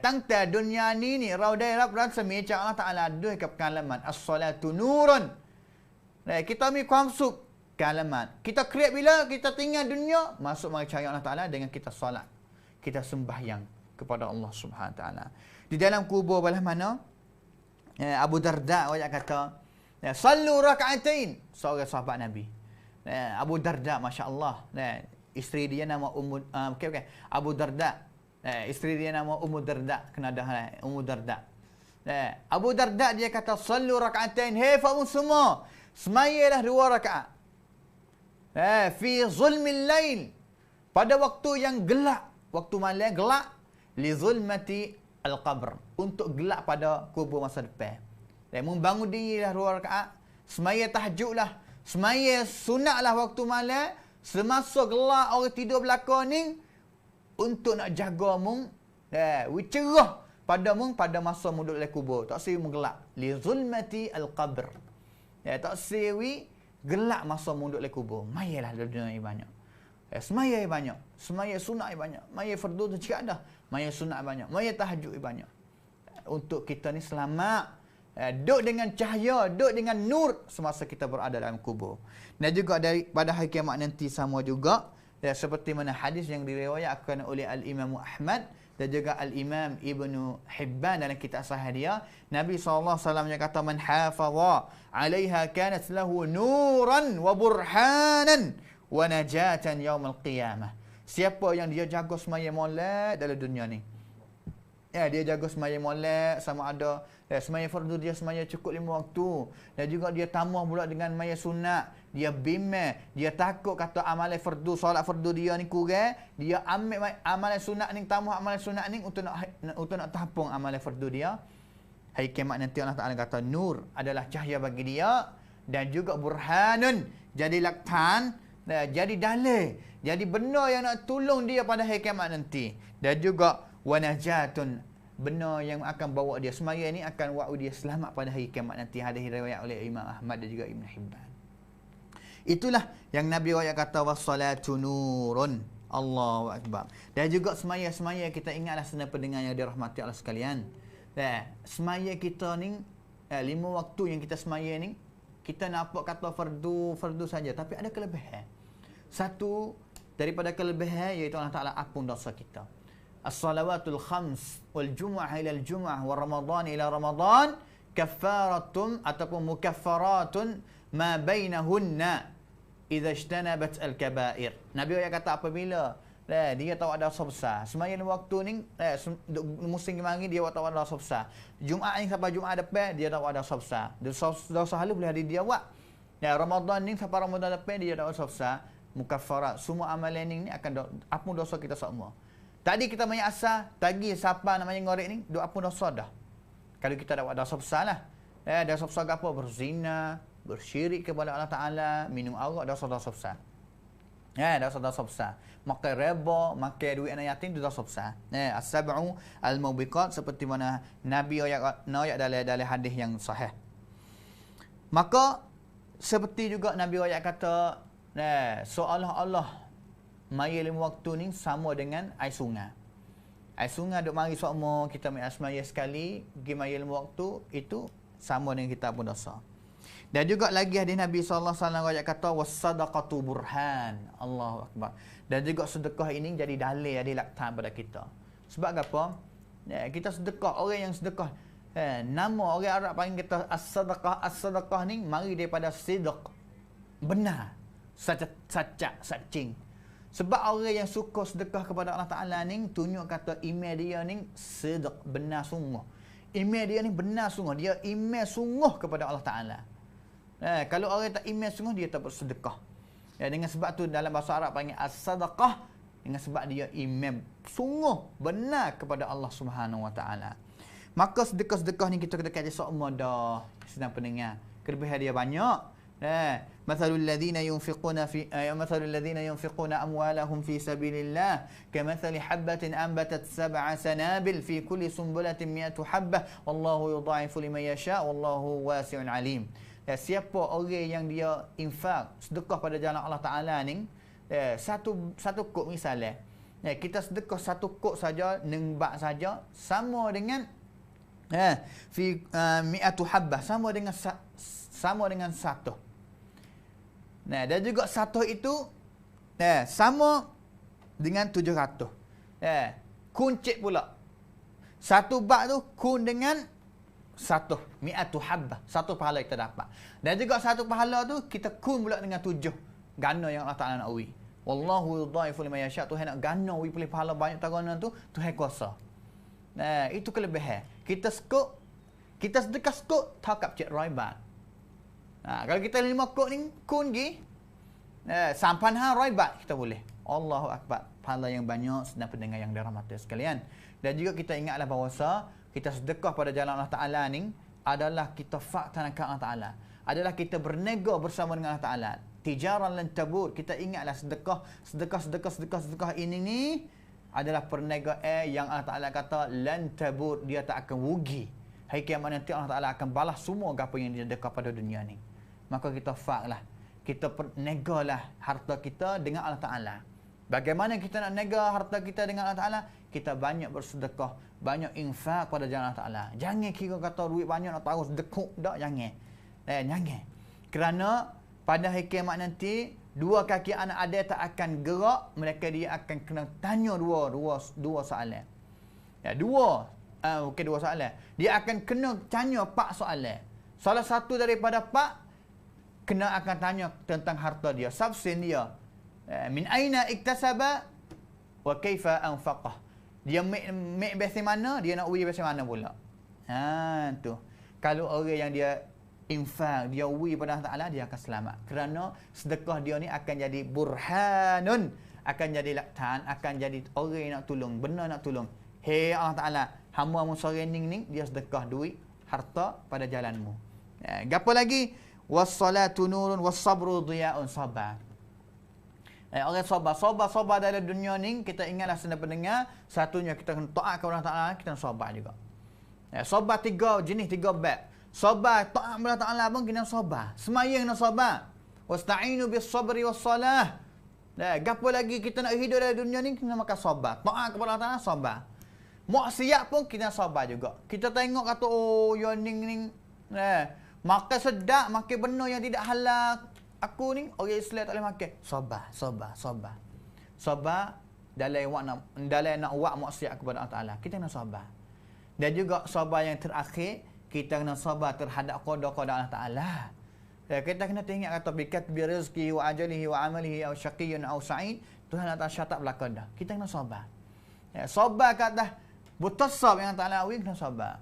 Tangta dunia ni raudai rab semenjak Allah Ta'ala duh ke pengalaman. As-salatu nurun. Kita ambil kuamsuk kealaman. Kita kreat bila kita tinggal dunia, masuk mari cari Allah Ta'ala dengan kita solat. Kita sembahyang kepada Allah Subhanahu Wa Ta'ala. Di dalam kubur belah mana? Abu Darda kata, sallu raka'atain. Seorang sahabat Nabi. Abu Darda, Masya Allah. Isteri dia nama Abu Darda. Isteri dia nama Ummu Darda. Kena dah Ummu Darda. Abu Darda dia kata, sallu raka'atain. Hei kamu semua, semayalah 2 rakaat. Fi zulmil lail. Pada waktu yang gelap. Waktu malam gelap. Li zulmati al-qabr. Untuk gelap pada kubur masa depan. Membangun diri lah 2 rakaat. Semaya tahajud lah. Semaya sunat lah waktu malam. Semasa gelap orang tidur belakang ni. Untuk nak jaga mung. Cerah pada mung pada masa muduk dalam kubur. Tak sewi mung gelap. Li zulmati al-qabr. Tak sewi gelap masa muduk dalam kubur. Mayalah dunia ni banyak. Semaya banyak. Semaya sunat banyak. Maya fardu tu cakap dah. Maya sunat banyak. Maya tahajud banyak. Untuk kita ni selamat. Duduk dengan cahaya, duduk dengan nur semasa kita berada dalam kubur. Dan juga pada hari kiamat nanti sama juga. Seperti mana hadis yang diriwayatkan oleh Al-Imam Ahmad dan juga Al-Imam Ibnu Hibban dalam kitab sahih dia. Nabi SAW yang kata, man hafaza alaiha kanat lahu nuran wa burhanan wa najatan yaumal qiyamah. Siapa yang dia jaga semaya molek dalam dunia ni. Dia jaga semaya molek sama ada semaya fardu dia semaya cukup 5 waktu. Dan juga dia tambah pula dengan maya sunat. Dia bimbang, dia takut kata amalan fardu, solat fardu dia ni kurang, dia ambil amalan sunat ni, tambah amalan sunat ni untuk nak tampung amalan fardu dia. Hari kiamat nanti Allah Taala kata nur adalah cahaya bagi dia dan juga burhanun jadi laktan, jadi dalil, jadi benda yang nak tolong dia pada hari kiamat nanti. Dan juga wanajatun, benar yang akan bawa dia semaya ni akan bawa dia selamat pada hari kiamat nanti. Hadis riwayat oleh Imam Ahmad dan juga Ibn Hibban. Itulah yang Nabi Raya kata wassalatu nurun. Allahu Akbar. Dan juga semaya-semaya kita ingatlah senang pendengar yang dirahmati Allah sekalian. Semaya kita ni 5 waktu yang kita semaya ni kita nampak kata fardu saja, tapi ada kelebihan. Satu daripada kelebihan iaitu Allah Taala ampun dosa kita. As-salawatul khams wal jumu'ah ila al-jumu'ah wa ramadan ila ramadan kaffaratun ataupun mukaffaratun ma bainahunna idza ijtanabat al-kaba'ir. Nabi kata apabila dia tahu ada dosa besar, semaya waktu ni musim kemarin dia tahu ada dosa besar. Jumaat ni sampai Jumaat depan dia tahu ada dosa besar. Dosa halu boleh dia buat. Ramadan ni sampai Ramadan depan dia tahu dosa besar. Mukaffarat, semua amalan ni akan ampun dosa kita semua. Tadi kita banyak asal, tadi siapa namanya ngorek ni, duk ampun dosa dah. Kalau kita dapat dosa besar lah. Dosa besar apa? Berzina, bersyirik kepada Allah Ta'ala, minum arak, dosa-dosa besar. Dosa-dosa besar. Makan riba, makan duit anak yatim, itu dosa besar. As-sab'u al-mubiqat, seperti mana Nabi ayat dalam hadis yang sahih. Maka, seperti juga Nabi ayat kata, seolah-olah maya 5 waktu ni sama dengan air sungai. Air sungai duk mari sokmo, kita ambil asmaya sekali, pergi maya 5 waktu, itu sama dengan kita pun dosa. Dan juga lagi hadis Nabi SAW kata was-sadaqatu burhan. Allahu Akbar. Dan juga sedekah ini jadi dalil, jadi laktan pada kita. Sebab apa? Kita sedekah, orang yang sedekah. Nama orang Arab panggil kita as-sadaqah. As-sadaqah ni mari daripada sidq. Benar. Sacing. Sebab orang yang suka sedekah kepada Allah Ta'ala ni, tunjuk kata iman dia ni sidq, benar sungguh. Iman dia ni benar sungguh. Dia iman sungguh kepada Allah Ta'ala. Kalau orang tak iman sungguh, dia tak bersedekah. Dengan sebab tu dalam bahasa Arab panggil as-sadaqah. Dengan sebab dia iman sungguh, benar kepada Allah Subhanahu Wa Ta'ala. Maka sedekah-sedekah ni kita kena kaji semua dah. Sedang pendengar. Kelebihan dia banyak. Mathalul ladzina yunfiquna amwalahum fi sabilillah kamathali habbatin anbatat sab'a sanabil fi kulli sunbulatin mi'atu habbah wallahu yudha'ifu liman yasha' wallahu wasi'un alim. Siapa orang yang dia infak sedekah pada jalan Allah Taala ni, satu kok misalnya, kita sedekah satu kok saja, nengbak saja, sama dengan fi mi'atu habbah, sama dengan satu. Dan juga satu itu sama dengan 700. Kuncik pula. Satu bak tu kun dengan satu. Mi'atu habbah. Satu pahala kita dapat. Dan juga satu pahala tu kita kun pula dengan 7. Gana yang Allah Ta'ala nak uwi. Wallahu yudha'ifu liman yasha'. Tuhan nak gana uwi boleh pahala banyak tagana tu. Tuhan kuasa. Itu kelebihan. Kita sedekah skop takap cik Roy baht. Kalau kita 5 kok ni kun gi, Sampan baht kita boleh. Allahu Akbar. Pahala yang banyak sedang pendengar yang dirahmati sekalian. Dan juga kita ingatlah bahawa kita sedekah pada jalan Allah Ta'ala ni adalah kita fakta ke Allah Ta'ala. Adalah kita bernego bersama dengan Allah Ta'ala. Tijaran lan tabur. Kita ingatlah sedekah ini ni adalah perniagaan yang Allah Ta'ala kata lan tabur, dia tak akan rugi. Hari kiamat nanti Allah Ta'ala akan balas semua apa yang dia sedekah pada dunia ni. Maka kita faklah. Kita negalah harta kita dengan Allah Ta'ala. Bagaimana kita nak nega harta kita dengan Allah Ta'ala? Kita banyak bersedekah, banyak infak pada jalan Allah Ta'ala. Jangan kira kata duit banyak nak taruh sedekuk. Tak, jangan. Jangan. Kerana pada hari kiamat nanti, dua kaki anak ada tak akan gerak, mereka dia akan kena tanya dua soalan. Dua soalan. Dia akan kena tanya 4 soalan. Salah satu daripada 4 kena akan tanya tentang harta dia, substan dia. Min aina iktasaba wa kaifa anfaqah. Dia make besi mana, dia nak uwi besi mana pula. Tu. Kalau orang yang dia infak, dia uwi pada Allah Ta'ala, dia akan selamat. Kerana sedekah dia ni akan jadi burhanun, akan jadi laktan, akan jadi orang yang nak tolong, benar nak tolong. Hei Allah Ta'ala, hamba-Mu serening ni, dia sedekah duit, harta pada jalanmu. Gapo lagi? Was-salatu nurun was-sabru dhiya'un, sabar. Orang sabar dalam dunia ni, kita ingatlah sedang pendengar, satunya kita kena taat kepada Allah Ta'ala, kita kena sabar juga. Sabar 3 jenis, 3 bab. Sabar taat kepada Allah Ta'ala pun kena sabar. Semayang kena sabar. Wasta'inu bis-sabri was-salah. Gapo lagi kita nak hidup dalam dunia ni, kena makan sabar. Taat kepada Allah Ta'ala, sabar. Maksiat pun kena sabar juga. Kita tengok kata, yang ning makan sedap, makan benda yang tidak halal. Aku ni orang Islam tak boleh makan. Sabar. Sabar dalam nak buat maksiat kepada Allah Ta'ala. Kita kena sabar. Dan juga sabar yang terakhir, kita kena sabar terhadap qada-qada Allah Ta'ala. Kita kena tengok kata bikat bi rizqi wa ajalihi wa amalihi aw syaqiyyun aw sa'id. Tuhan Allah syarat belaka dah. Kita kena sabar. Sabar kata mutasab yang Allah Ta'ala kena sabar.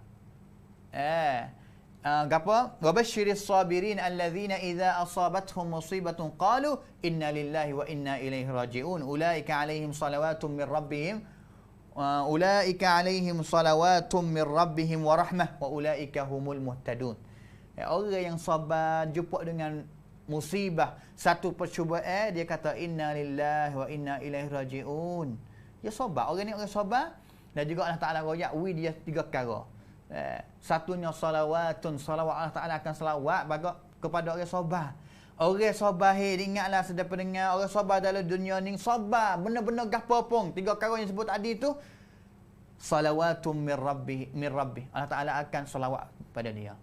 Gapo? Wa basyiris sabirin alladzina idza asabatuhum musibatun qalu inna lillahi wa inna ilaihi raji'un. Ulaika alaihim salawatun min rabbihim wa rahmah wa ulaika humul muhtadun. Orang yang sabar jumpa dengan musibah, satu percubaan, dia kata inna lillahi wa inna ilaihi raji'un. Dia sabar. Orang ni orang sabar. Dan juga Allah Ta'ala royak dia 3 perkara. Satunya salawat Allah Ta'ala akan salawat kepada orang sabar. Orang sabar, ingatlah sedang pendengar, orang sabar dalam dunia ni sabar benar-benar gapo pun. 3 perkara yang sebut tadi tu, salawatun min rabbi. Allah Ta'ala akan salawat pada dia.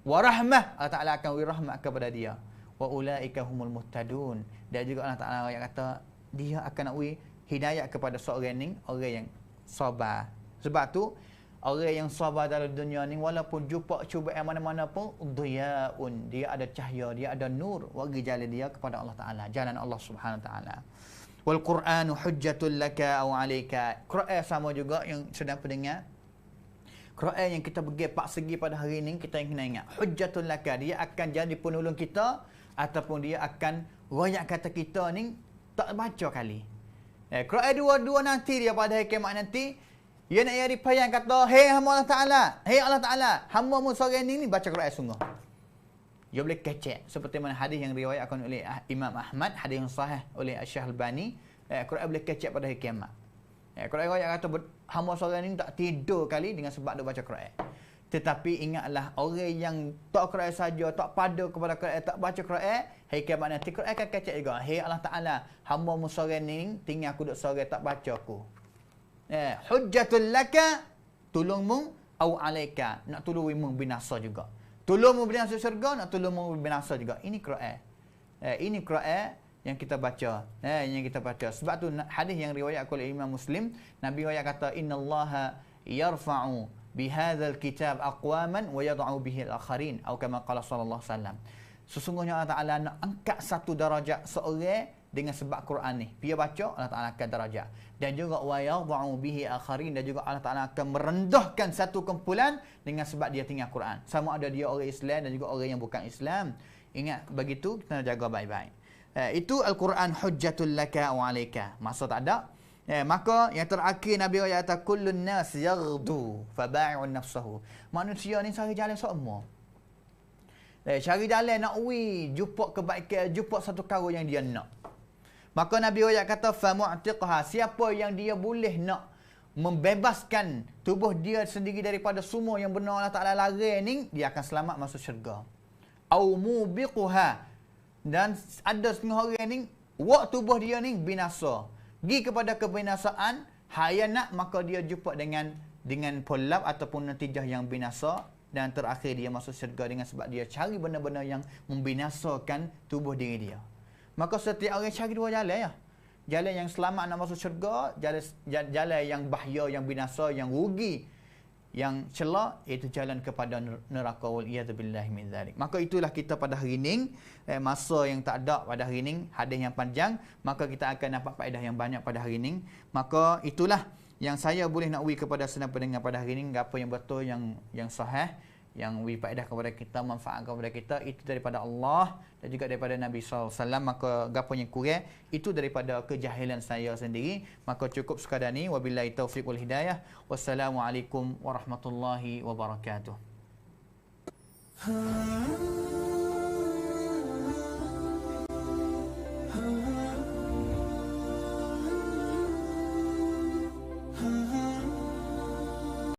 Wa rahmah, Allah Ta'ala akan beri rahmat kepada dia. Wa ulaika humul muhtadun. Dan juga Allah Ta'ala yang kata dia akan beri hidayah kepada seorang ni, orang yang sabar. Sebab tu orang yang sabar dalam dunia ni, walaupun jumpa cubaan mana-mana pun, dhiyaun, dia ada cahaya, dia ada nur, bagi jalan dia kepada Allah Ta'ala, jalan Allah Subhanahu Wa Ta'ala. Wal Qur'anu hujjatul laka aw 'alaika. Quran sama juga yang sedang pendengar. Quran yang kita bagi 4 segi pada hari ini, kita yang kena ingat. Hujjatul laka, dia akan jadi penolong kita, ataupun dia akan royak kata kita ni tak baca kali. Quran dua-dua nanti dia pada hari kiamat nanti, dia nak jadi payang kata, hei hamba Allah Ta'ala, hei Allah Ta'ala, hamba-Mu seorang ni baca Quran sungguh. Dia boleh kecek. Seperti mana hadis yang riwayatkan oleh Imam Ahmad, hadis yang sahih oleh Syekh Al-Bani, Quran boleh kecek pada hari kiamat. Quran riwayat kata, hamba seorang ni tak tidur kali dengan sebab dia baca Quran. Tetapi ingatlah, orang yang tak Quran saja, tak pada kepada Quran, tak baca Quran, hari kiamat nanti Quran akan kecek juga. Hei Allah Ta'ala, hamba-Mu seorang ni tinggal aku duduk seorang tak baca aku. Hujjatul laka, tolongmu, au alaika, nak tolongmu binasa juga. Tolongmu binasa syurga, nak tolongmu binasa juga. Ini Quran. Ini Quran yang kita baca. Yang kita baca. Sebab tu hadis yang riwayat oleh Imam Muslim, Nabi riwayat kata, innallaha yarfa'u bihadzal kitab aqwaman wa yad'u bihi al-akharin, atau kama qala sallallahu alaihi wasallam. Sesungguhnya Allah Ta'ala nak angkat satu darajat seorang dengan sebab Quran ni. Dia baca, Allah Ta'ala akan darajat. Dan juga wa yad'u bihi akharin, dan juga Allah Ta'ala akan merendahkan satu kumpulan dengan sebab dia tinggal Quran. Sama ada dia orang Islam dan juga orang yang bukan Islam. Ingat begitu, kita jaga baik-baik. Itu Al-Quran hujjatul laka wa alayka. Masa tak ada. Maka yang terakhir Nabi kata kullun nas yaghdu faba'i'un nafsahu. Manusia ni cari jalan semua. Cari jalan nak jumpa kebaikan, jumpa satu perkara yang dia nak. Maka Nabi kata famu'tiqha, siapa yang dia boleh nak membebaskan tubuh dia sendiri daripada semua yang benar Allah Ta'ala larang ni, dia akan selamat masuk syurga. Au mubiquha, dan ada setengah orang ni tubuh dia ni binasa, pergi kepada kebinasaan, hayanat, maka dia jumpa dengan polap ataupun natijah yang binasa, dan terakhir dia masuk syurga dengan sebab dia cari benda-benda yang membinasakan tubuh diri dia. Maka setiap orang cari dua jalan ya. Jalan yang selamat nak masuk syurga, jalan yang bahaya, yang binasa, yang rugi, yang celak, iaitu jalan kepada neraka, wal iyadzubillahi min dzalik. Maka itulah kita pada hari ini, masa yang tak ada pada hari ini, hadis yang panjang, maka kita akan dapat faedah yang banyak pada hari ini. Maka itulah yang saya boleh nak kepada senang pendengar pada hari ini, apa yang betul, yang sahih, yang faedah kepada kita, manfaat kepada kita, itu daripada Allah dan juga daripada Nabi SAW. Maka apa yang kurang itu daripada kejahilan saya sendiri. Maka cukup sekadar ni. Wabillahi taufiq wal hidayah. Wassalamualaikum warahmatullahi wabarakatuh.